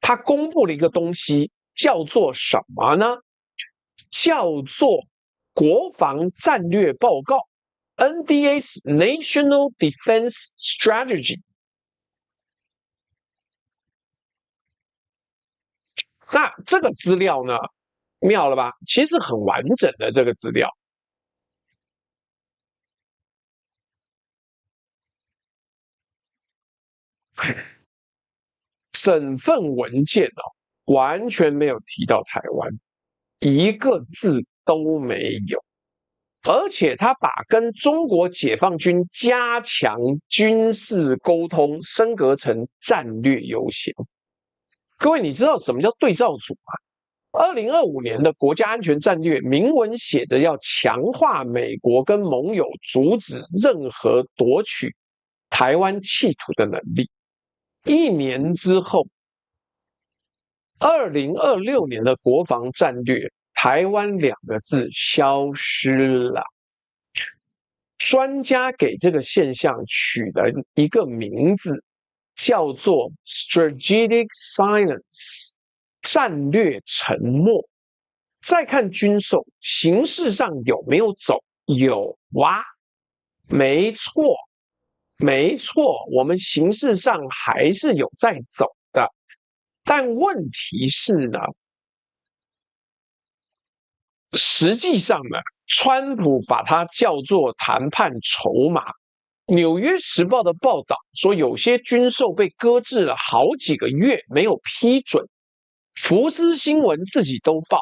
他公布了一个东西，叫做什么呢？叫做国防战略报告 NDS National Defense Strategy。那这个资料呢，妙了吧？其实很完整的这个资料。整份文件完全没有提到台湾，一个字都没有。而且他把跟中国解放军加强军事沟通升格成战略优先。各位，你知道什么叫对照组吗？2025年的国家安全战略明文写着要强化美国跟盟友阻止任何夺取台湾企图的能力。1年之后，2026年的国防战略，台湾2个字消失了。专家给这个现象取了一个名字，叫做 strategic silence， 战略沉默。再看军售，形式上有没有走？有啊，没错，我们形式上还是有在走的。但问题是呢，实际上呢，川普把它叫做谈判筹码。纽约时报的报道说，有些军售被搁置了好几个月，没有批准。福斯新闻自己都报，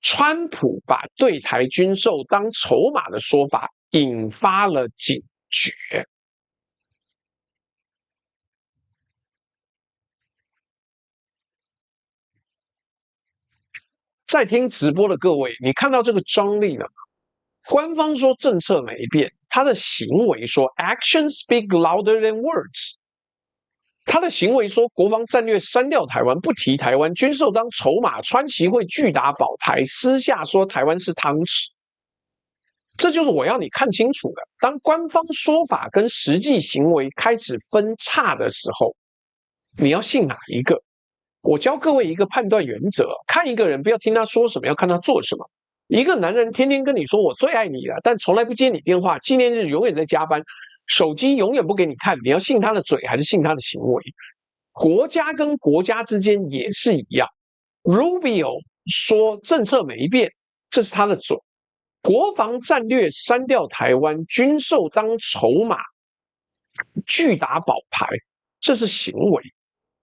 川普把对台军售当筹码的说法，引发了警觉。在听直播的各位，你看到这个张力了吗？官方说政策没变，他的行为说 "Actions speak louder than words"。他的行为说国防战略删掉台湾，不提台湾，军售当筹码，川崎会巨打保台，私下说台湾是汤匙。这就是我要你看清楚的。当官方说法跟实际行为开始分叉的时候，你要信哪一个？我教各位一个判断原则：看一个人，不要听他说什么，要看他做什么。一个男人天天跟你说我最爱你了，但从来不接你电话，纪念日永远在加班，手机永远不给你看，你要信他的嘴还是信他的行为？国家跟国家之间也是一样。Rubio 说政策没变，这是他的嘴。国防战略删掉台湾，军售当筹码，巨打保台，这是行为。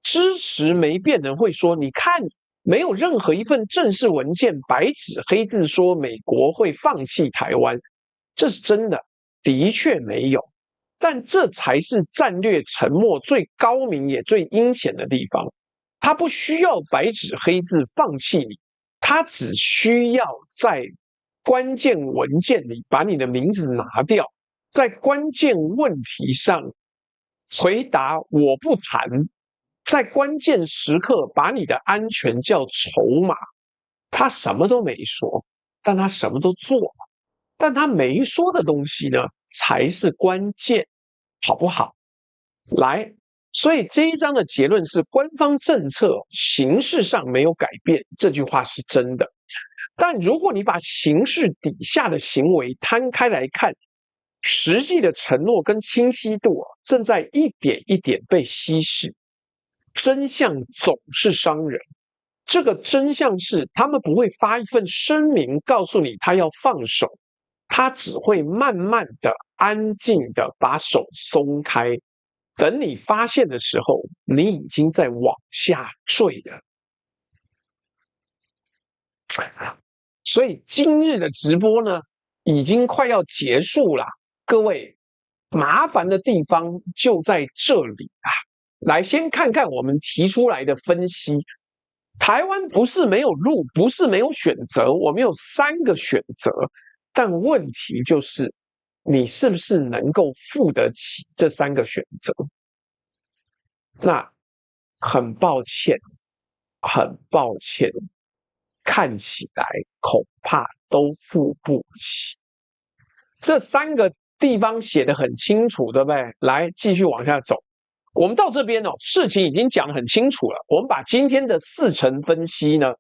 支持没变的人会说，你看没有任何一份正式文件白纸黑字说美国会放弃台湾，这是真的，的确没有。但这才是战略沉默最高明也最阴险的地方。他不需要白纸黑字放弃你，他只需要在关键文件里把你的名字拿掉，在关键问题上回答我不谈，在关键时刻把你的安全叫筹码。他什么都没说，但他什么都做了，但他没说的东西呢，才是关键，好不好？来，所以这一章的结论是，官方政策形式上没有改变，这句话是真的。但如果你把形式底下的行为摊开来看，实际的承诺跟清晰度正在一点一点被稀释。真相总是伤人，这个真相是他们不会发一份声明告诉你他要放手，他只会慢慢的、安静的把手松开。等你发现的时候，你已经在往下坠了。所以今日的直播呢，已经快要结束了。各位，麻烦的地方就在这里啊！来，先看看我们提出来的分析。台湾不是没有路，不是没有选择，我们有3个选择，但问题就是你是不是能够付得起这3个选择？那很抱歉，看起来恐怕都付不起。这3个地方写得很清楚，对不对？来，继续往下走。我们到这边事情已经讲得很清楚了。我们把今天的4层分析呢，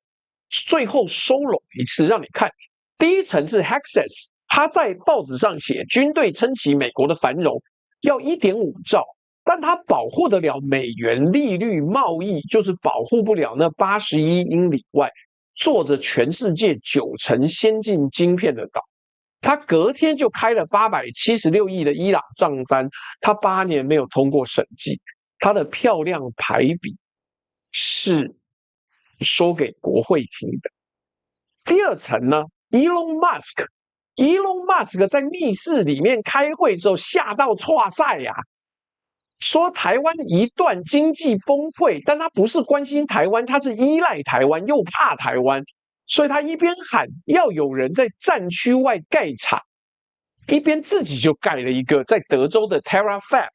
最后收拢一次，让你看。第一层是 Hexas， 他在报纸上写，军队撑起美国的繁荣要1.5兆，但他保护得了美元利率贸易，就是保护不了那81英里外做着全世界9成先进晶片的岛。他隔天就开了876亿的伊朗账单，他8年没有通过审计，他的漂亮排比是说给国会听的。第二层呢 ，Elon Musk 在密室里面开会之后吓到挫赛呀，说台湾一段经济崩溃，但他不是关心台湾，他是依赖台湾又怕台湾。所以他一边喊要有人在战区外盖厂，一边自己就盖了一个在德州的 TerraFab。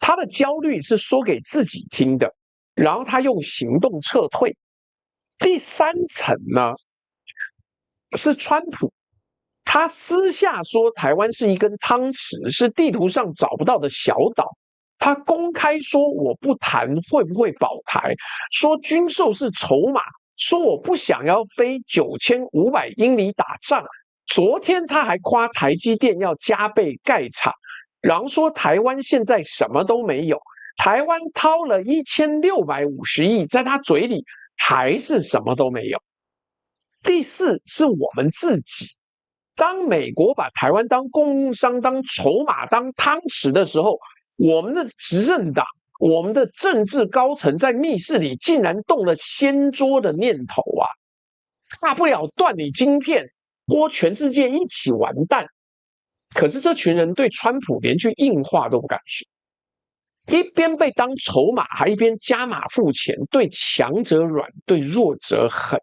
他的焦虑是说给自己听的，然后他用行动撤退。第3层呢是川普，他私下说台湾是一根汤匙，是地图上找不到的小岛。他公开说我不谈会不会保台，说军售是筹码，说我不想要飞9500英里打仗。昨天他还夸台积电要加倍盖厂，然后说台湾现在什么都没有，台湾掏了1650亿，在他嘴里还是什么都没有。第4是我们自己，当美国把台湾当供应商、当筹码、当汤匙的时候，我们的执政党、我们的政治高层在密室里竟然动了掀桌的念头啊！大不了断你晶片，拖全世界一起完蛋。可是这群人对川普连句硬话都不敢说，一边被当筹码，还一边加码付钱，对强者软，对弱者狠。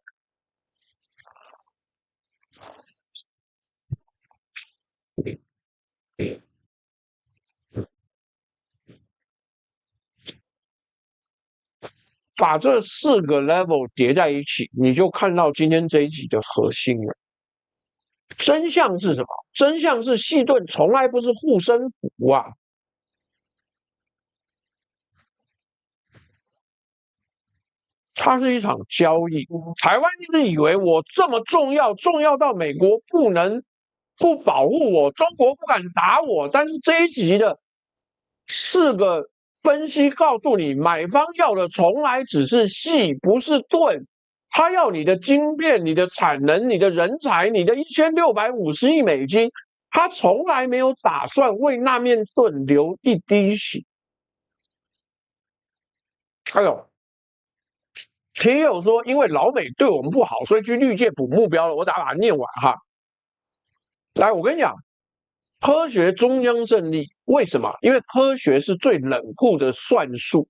把这4个 level 叠在一起，你就看到今天这一集的核心了。真相是什么？真相是细盾从来不是护身符啊！它是一场交易。台湾一直以为我这么重要，重要到美国不保护我，中国不敢打我。但是这一集的4个分析告诉你，买方要的从来只是细，不是盾。他要你的晶片、你的产能、你的人才、你的1650亿美金，他从来没有打算为那面盾流一滴血。哎呦，铁友说，因为老美对我们不好，所以去绿界补目标了。我打把它念完哈。来，我跟你讲，科学终将胜利。为什么？因为科学是最冷酷的算术。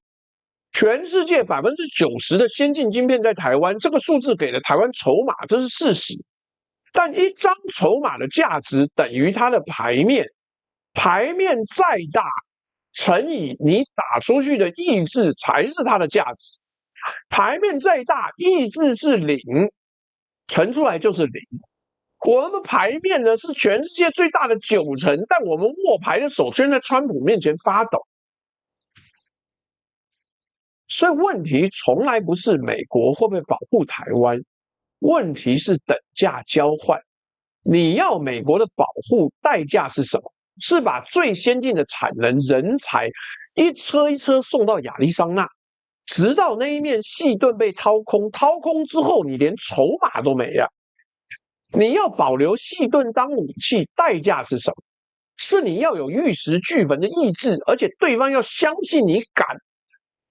全世界90%的先进晶片在台湾，这个数字给了台湾筹码，这是事实。但一张筹码的价值等于它的牌面，牌面再大，乘以你打出去的意志才是它的价值。牌面再大，意志是0，乘出来就是0。我们牌面呢是全世界最大的9成，但我们握牌的手却在川普面前发抖。所以问题从来不是美国会不会保护台湾，问题是等价交换。你要美国的保护，代价是什么？是把最先进的产能、人才一车一车送到亚利桑那，直到那一面细盾被掏空，掏空之后你连筹码都没了。你要保留细盾当武器，代价是什么？是你要有玉石俱焚的意志，而且对方要相信你敢。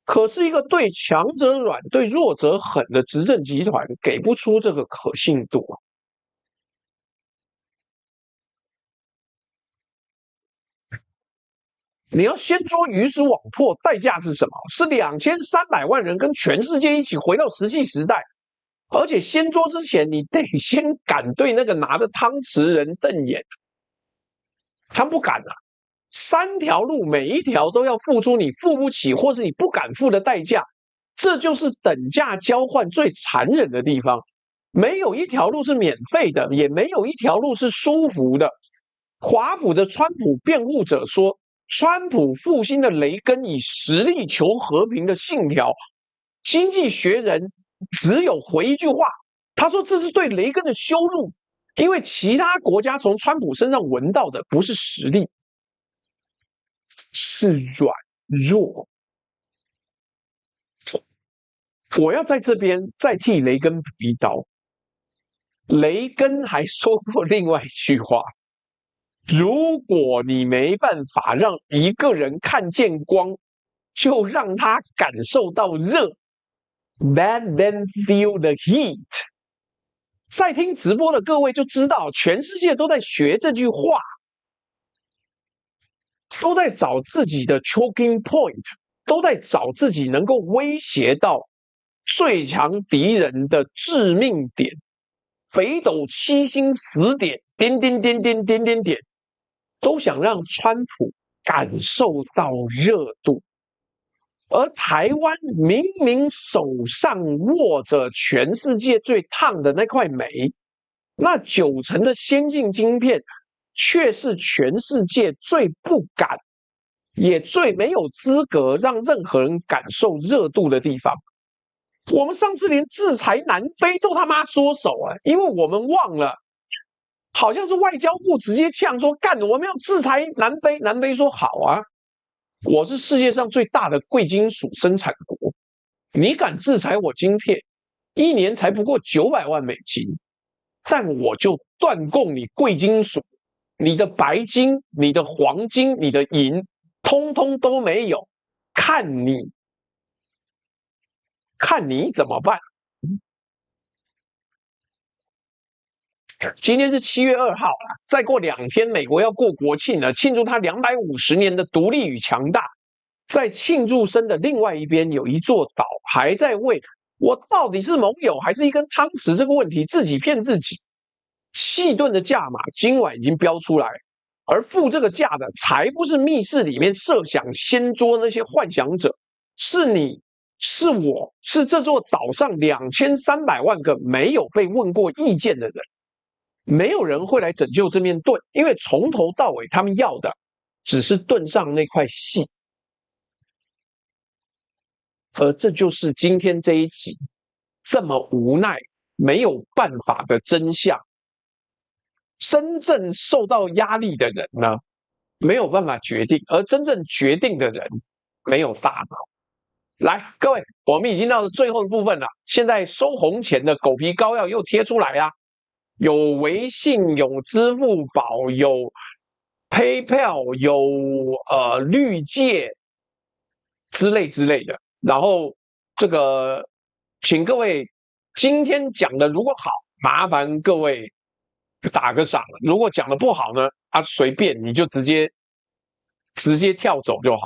可是一个对强者软、对弱者狠的执政集团，给不出这个可信度。你要先捉鱼死网破，代价是什么？是2300万人跟全世界一起回到石器时代，而且先捉之前，你得先敢对那个拿着汤匙人瞪眼。他不敢啊，3条路每一条都要付出你付不起或是你不敢付的代价，这就是等价交换最残忍的地方。没有一条路是免费的，也没有一条路是舒服的。华府的川普辩护者说，川普复兴的雷根以实力求和平的信条，经济学人只有回一句话，他说这是对雷根的羞辱，因为其他国家从川普身上闻到的不是实力，是软弱。我要在这边再替雷根补一刀。雷根还说过另外一句话，如果你没办法让一个人看见光，就让他感受到热。Let them feel the heat。 在听直播的各位就知道，全世界都在学这句话，都在找自己的 choking point， 都在找自己能够威胁到最强敌人的致命点，北斗七星死点，点点点点点点点，都想让川普感受到热度。而台湾明明手上握着全世界最烫的那块煤，那9成的先进晶片，却是全世界最不敢，也最没有资格让任何人感受热度的地方。我们上次连制裁南非都他妈缩手啊，因为我们忘了，好像是外交部直接呛说，干，我们要制裁南非。南非说好啊，我是世界上最大的贵金属生产国，你敢制裁我晶片，一年才不过900万美金，但我就断供你贵金属，你的白金、你的黄金、你的银，通通都没有，看你怎么办。今天是7月2号了，再过2天，美国要过国庆了，庆祝它250年的独立与强大。在庆祝声的另外一边，有一座岛还在为我到底是盟友还是一根汤匙这个问题自己骗自己。细盾的价码今晚已经标出来，而付这个价的才不是密室里面设想掀桌那些幻想者，是你，是我，是这座岛上2300万个没有被问过意见的人。没有人会来拯救这面盾，因为从头到尾他们要的只是盾上那块细。而这就是今天这一集这么无奈没有办法的真相。真正受到压力的人呢，没有办法决定，而真正决定的人没有大脑。来，各位，我们已经到了最后的部分了，现在收红钱的狗皮膏药又贴出来啦，有微信，有支付宝，有 PayPal， 有绿界之类的。然后这个，请各位今天讲的如果好，麻烦各位打个赏；如果讲的不好呢，随便你就直接跳走就好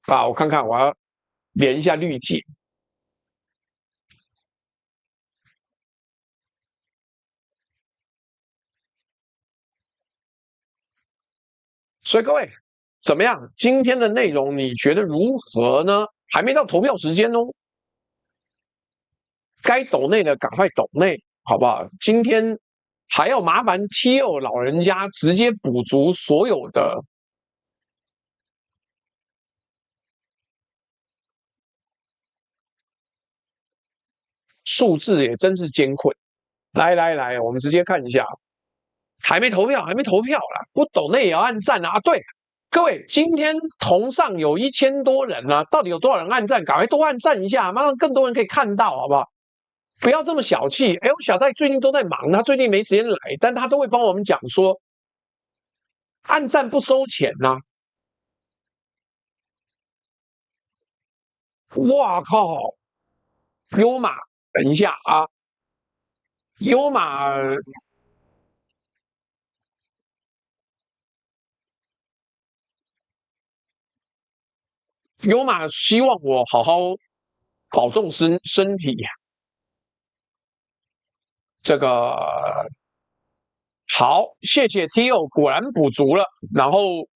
了。我看看，我要连一下绿界。所以各位怎么样？今天的内容你觉得如何呢？还没到投票时间哦，该抖内的赶快抖内，好不好？今天还要麻烦 T2老人家直接补足所有的数字，也真是艰困。来，我们直接看一下，还没投票，还没投票啦，不抖内也要按赞啊！对，各位，今天同上有1000多人啊，到底有多少人按赞？赶快多按赞一下，让更多人可以看到，好不好？不要这么小气。哎，我小戴最近都在忙，他最近没时间来，但他都会帮我们讲说，按赞不收钱呐、哇靠！优马，等一下啊，优马，优马希望我好好保重身体。这个好，谢谢 T.O， 果然补足了。然后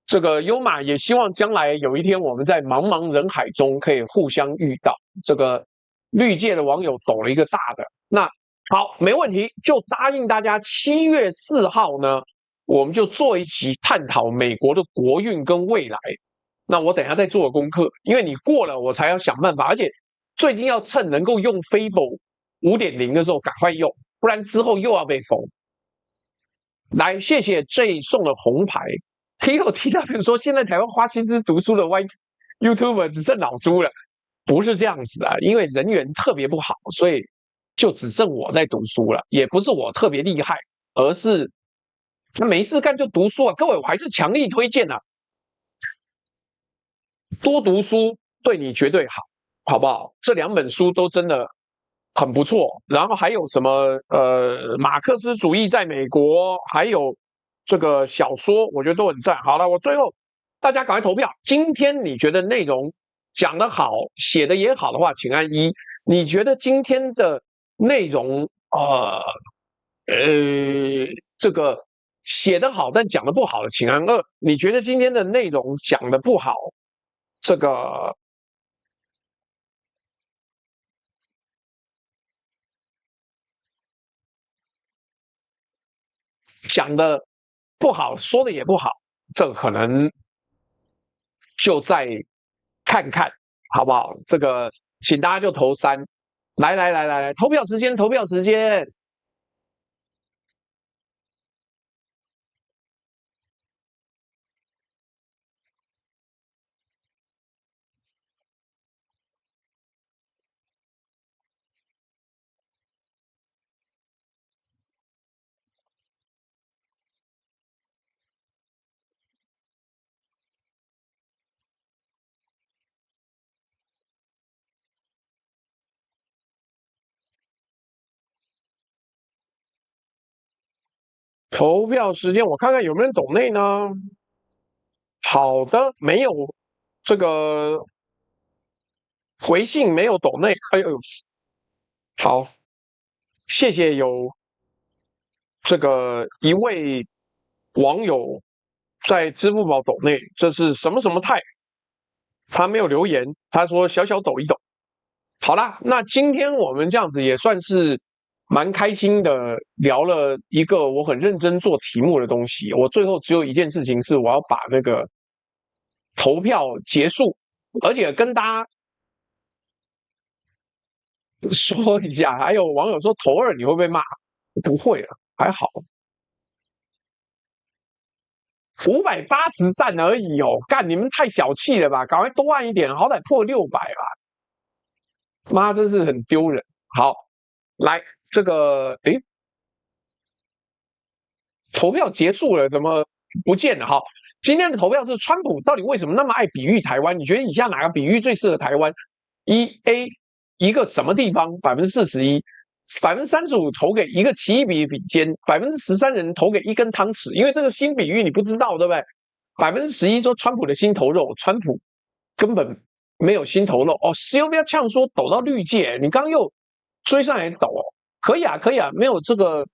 这个优马也希望将来有一天我们在茫茫人海中可以互相遇到。这个绿界的网友抖了一个大的，那好，没问题，就答应大家7月4号呢，我们就做一期探讨美国的国运跟未来。那我等一下再做功课，因为你过了我才要想办法，而且最近要趁能够用 Fable 5.0的时候赶快用，不然之后又要被封。来，谢谢 J 送的红牌。听到人说，现在台湾花心思读书的 YouTuber 只剩老朱了，不是这样子的，因为人缘特别不好，所以就只剩我在读书了。也不是我特别厉害，而是他没事干就读书啊。各位，我还是强力推荐啊，多读书对你绝对好，好不好？这2本书都真的很不错。然后还有什么马克思主义在美国，还有这个小说，我觉得都很赞。好了，我最后大家赶快投票。今天你觉得内容讲得好，写的也好的话，请按1。你觉得今天的内容这个写得好但讲得不好的，请按2。你觉得今天的内容讲得不好，这个讲的不好，说的也不好，这可能就再看看，好不好？这个请大家就投3。来，投票时间，投票时间。投票时间，我看看有没有人懂内呢？好的，没有这个回信，没有懂内。哎呦，好，谢谢有这个一位网友在支付宝抖内，这是什么什么泰？他没有留言，他说小小抖一抖。好啦，那今天我们这样子也算是蛮开心的，聊了一个我很认真做题目的东西。我最后只有一件事情是，我要把那个投票结束，而且跟大家说一下。还有网友说投2你会不会骂？不会了，还好。580赞而已哦，干你们太小气了吧！赶快多按一点，好歹破600吧。妈，真是很丢人。好，来这个，诶，投票结束了，怎么不见了？哈，今天的投票是川普到底为什么那么爱比喻台湾？你觉得以下哪个比喻最适合台湾？A 一个什么地方41%，35%投给一个奇异笔尖，13%人投给一根汤匙。因为这个新比喻你不知道，对不对？11%说川普的心头肉，川普根本没有心头肉哦。Sylvia 呛说抖到绿界，你刚又追上来抖哦，可以啊，可以啊，没有这个。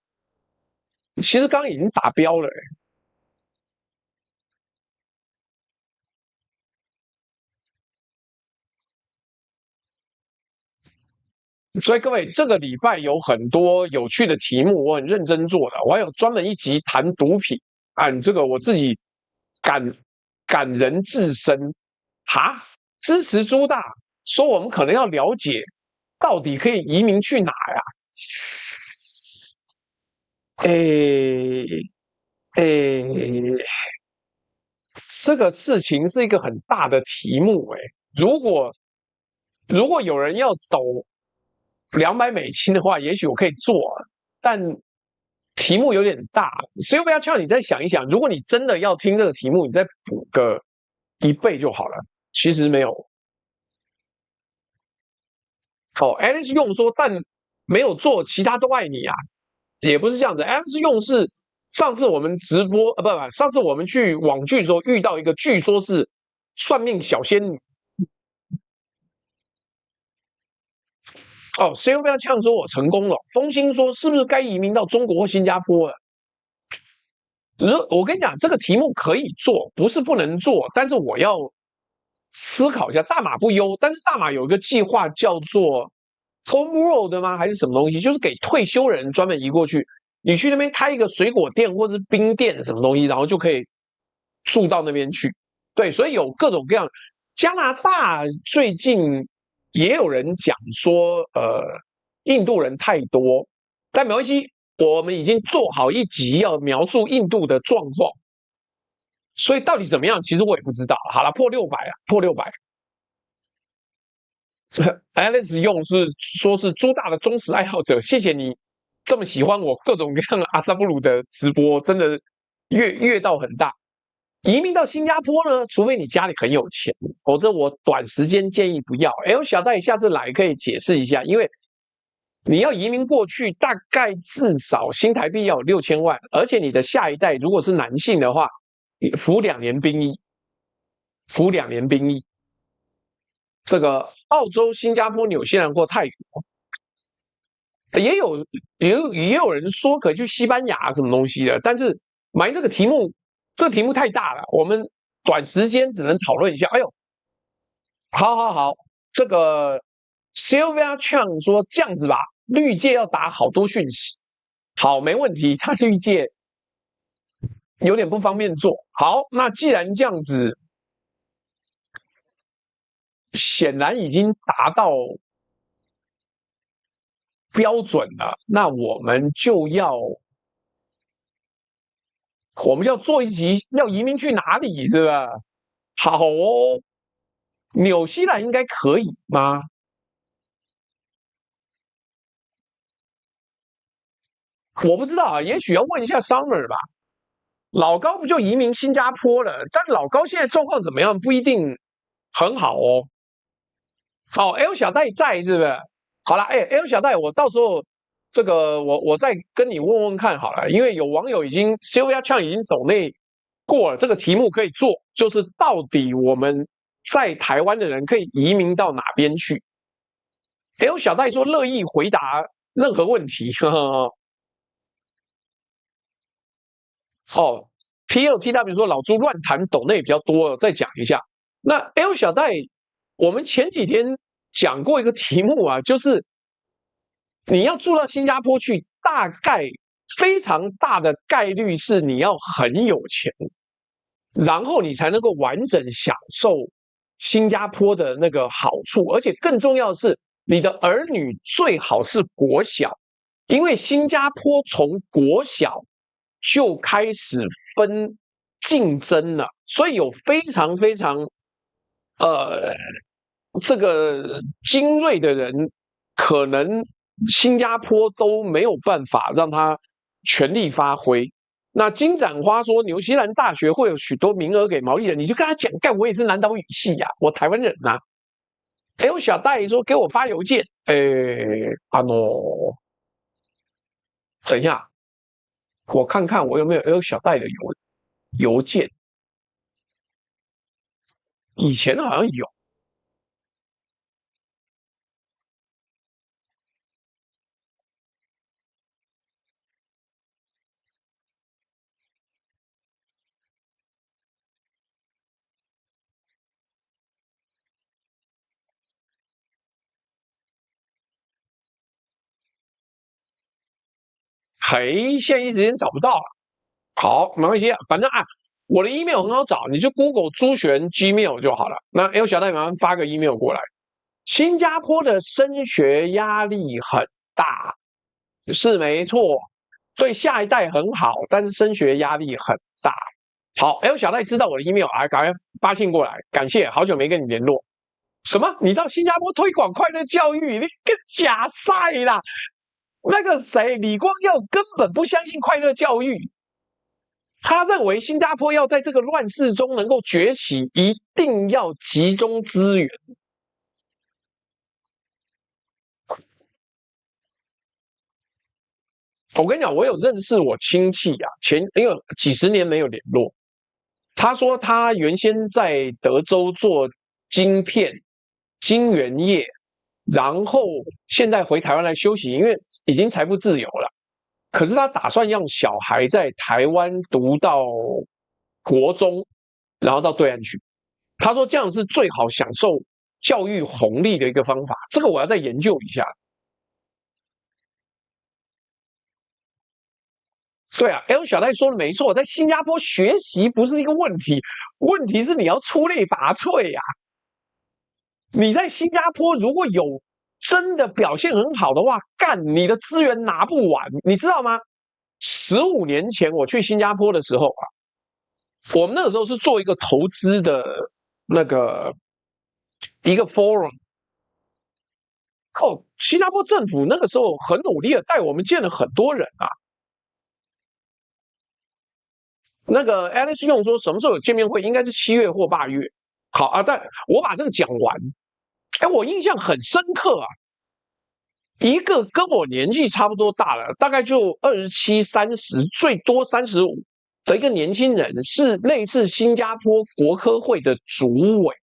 其实刚刚已经达标了，所以各位，这个礼拜有很多有趣的题目，我很认真做的。我还有专门一集谈毒品，这个我自己感人至深。哈，支持朱大说我们可能要了解，到底可以移民去哪呀？诶诶，这个事情是一个很大的题目诶。如果有人要抖$200的话，也许我可以做，但题目有点大。所以我要叫你再想一想，如果你真的要听这个题目，你再补个1倍就好了。其实没有。Alice 用说，但没有做，其他都爱你啊，也不是这样子。Alice 用是上次我们直播不，上次我们去网剧的时候遇到一个，据说是算命小仙女。谁不要呛说我成功了？风兴说是不是该移民到中国或新加坡了？我跟你讲，这个题目可以做，不是不能做，但是我要思考一下。大马不优，但是大马有一个计划叫做 Home World 吗？还是什么东西？就是给退休人专门移过去，你去那边开一个水果店或者是冰店什么东西，然后就可以住到那边去。对，所以有各种各样。加拿大最近也有人讲说，印度人太多，但没关系，我们已经做好一集要描述印度的状况，所以到底怎么样，其实我也不知道。好了，破600啊，破600。Alice 用是说是朱大的忠实爱好者，谢谢你这么喜欢我各种各样的阿萨布鲁的直播，真的越到很大。移民到新加坡呢，除非你家里很有钱，否则我短时间建议不要。我小戴下次来可以解释一下，因为你要移民过去，大概至少新台币要有6000万，而且你的下一代如果是男性的话，服2年兵役，服2年兵役。这个澳洲、新加坡、纽西兰或泰国，也有人说可以去西班牙什么东西的，但是埋这个题目，这个题目太大了，我们短时间只能讨论一下。哎呦，好，这个 Sylvia Chang 说这样子吧，绿界要打好多讯息，好，没问题，他绿界有点不方便做。好，那既然这样子，显然已经达到标准了，那我们就要做一集，要移民去哪里，是吧？好哦，纽西兰应该可以吗？我不知道啊，也许要问一下 Summer 吧。老高不就移民新加坡了？但老高现在状况怎么样？不一定很好哦。L 小戴在是不是？好了，L 小戴，我到时候这个我再跟你问问看好了，因为有网友已经 Sylvia Chang 已经抖内过了，这个题目可以做，就是到底我们在台湾的人可以移民到哪边去？L 小戴说乐意回答任何问题。呵呵PLTW 说老朱乱谈抖内比较多，再讲一下。那 L 小戴，我们前几天讲过一个题目啊，就是你要住到新加坡去，大概非常大的概率是你要很有钱，然后你才能够完整享受新加坡的那个好处，而且更重要的是，你的儿女最好是国小，因为新加坡从国小就开始分竞争了，所以有非常非常呃这个精锐的人，可能新加坡都没有办法让他全力发挥。那金盏花说，纽西兰大学会有许多名额给毛利人，你就跟他讲，干我也是南岛语系呀、我台湾人呐、还有小戴说给我发邮件，等一下，我看看我有没有小戴的邮件，以前好像有。嘿，现在一时间找不到了。好，没关系，反正我的 email 很好找，你就 Google 朱璇 Gmail 就好了。那 L 小戴麻烦发个 email 过来。新加坡的升学压力很大，是没错，对下一代很好，但是升学压力很大。好 ，L 小戴知道我的 email 赶快发信过来，感谢，好久没跟你联络。什么？你到新加坡推广快乐教育？你个假赛啦！那个谁，李光耀根本不相信快乐教育，他认为新加坡要在这个乱世中能够崛起，一定要集中资源。我跟你讲，我有认识我亲戚啊，因为几十年没有联络。他说他原先在德州做晶片、晶圆业，然后现在回台湾来休息，因为已经财富自由了。可是他打算让小孩在台湾读到国中，然后到对岸去。他说这样是最好享受教育红利的一个方法。这个我要再研究一下。对啊，L 小戴说的没错，在新加坡学习不是一个问题，问题是你要出类拔萃呀。你在新加坡如果有真的表现很好的话，你的资源拿不完，你知道吗？15年前我去新加坡的时候啊，我们那个时候是做一个投资的那个一个 forum。新加坡政府那个时候很努力的带我们见了很多人啊。那个 Alice 用说什么时候有见面会？应该是7月或8月。好啊，但我把这个讲完。我印象很深刻啊。一个跟我年纪差不多大了，大概就27、30，最多35的一个年轻人，是类似新加坡国科会的主委。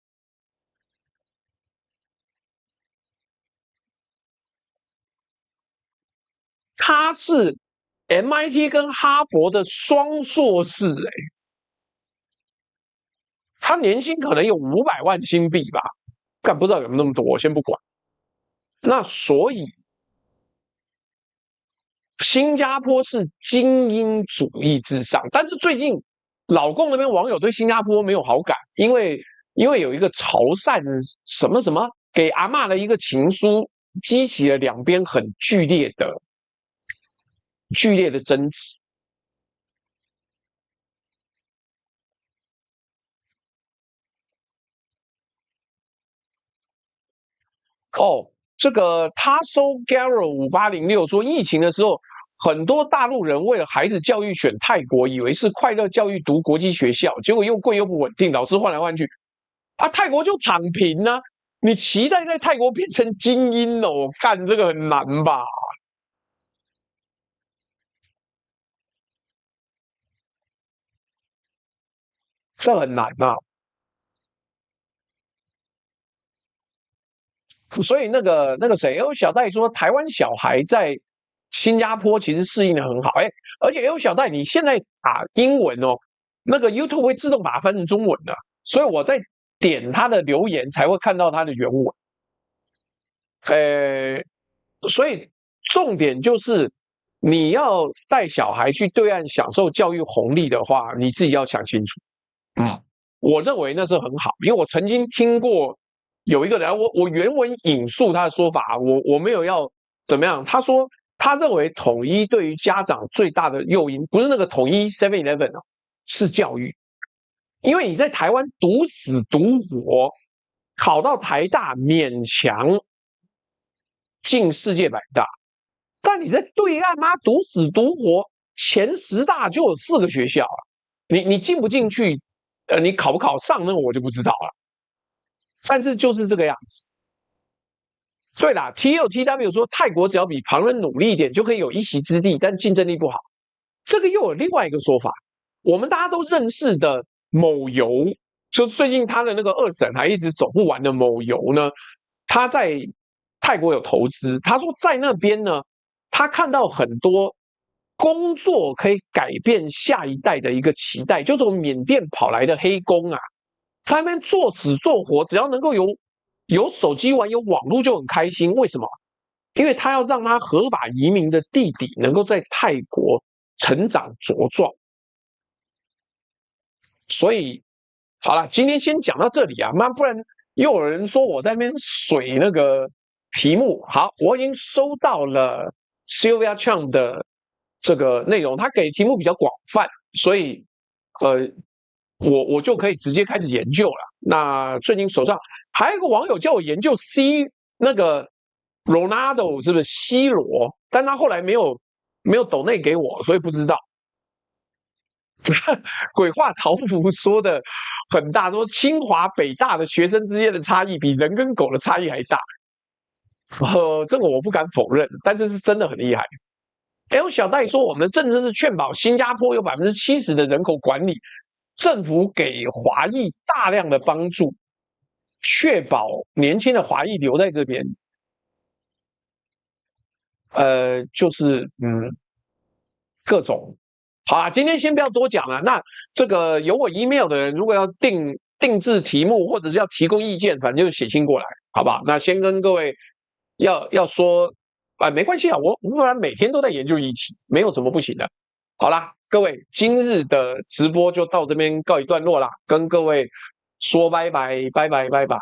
他是 MIT 跟哈佛的双硕士，他年薪可能有500万新币吧，不知道有没有那么多，我先不管。那所以新加坡是精英主义至上，但是最近老共那边网友对新加坡没有好感，因为有一个潮汕什么什么给阿嬷的一个情书，激起了两边很剧烈的争执。这个他收 Garo 5806说，疫情的时候，很多大陆人为了孩子教育选泰国，以为是快乐教育读国际学校，结果又贵又不稳定，老师换来换去，泰国就躺平啊！你期待在泰国变成精英哦？干这个很难吧？这很难啊！所以那个谁，L 小戴说，台湾小孩在新加坡其实适应的很好，而且 L 小戴你现在打英文哦，那个 YouTube 会自动把它翻成中文的，所以我在点他的留言才会看到他的原文。所以重点就是你要带小孩去对岸享受教育红利的话，你自己要想清楚。我认为那是很好，因为我曾经听过有一个人，我原文引述他的说法，我没有要怎么样。他说他认为统一对于家长最大的诱因，不是那个统一 7-Eleven 哦，是教育。因为你在台湾读死读活，考到台大勉强进世界100大，但你在对岸读死读活，前10大就有4个学校啊，你进不进去？你考不考上那个我就不知道了。但是就是这个样子。对啦 ，T6TW 说泰国只要比旁人努力一点，就可以有一席之地，但竞争力不好。这个又有另外一个说法，我们大家都认识的某油，就最近他的那个2审还一直走不完的某油呢，他在泰国有投资，他说在那边呢，他看到很多工作可以改变下一代的一个期待，就从缅甸跑来的黑工啊，在那边做死做活，只要能够有手机玩有网络就很开心。为什么？因为他要让他合法移民的弟弟能够在泰国成长茁壮。所以好了，今天先讲到这里啊，不然又有人说我在那边水那个题目。好，我已经收到了 Sylvia Chang 的这个内容，他给题目比较广泛，所以我就可以直接开始研究了。那最近手上还有一个网友叫我研究 那个 Ronaldo 是不是 C 罗，但他后来没有抖内给我，所以不知道。鬼话桃符说的很大，说清华北大的学生之间的差异比人跟狗的差异还大。这个我不敢否认，但是是真的很厉害。L 小戴说，我们的政策是确保新加坡有70%的人口管理，政府给华裔大量的帮助，确保年轻的华裔留在这边。就是各种。好啊，今天先不要多讲了。那这个有我 email 的人，如果要定制题目或者是要提供意见，反正就写信过来，好不好？那先跟各位要说，没关系啊，我不然每天都在研究议题，没有什么不行的。好啦，各位，今日的直播就到这边告一段落啦，跟各位说拜拜，拜拜，拜拜。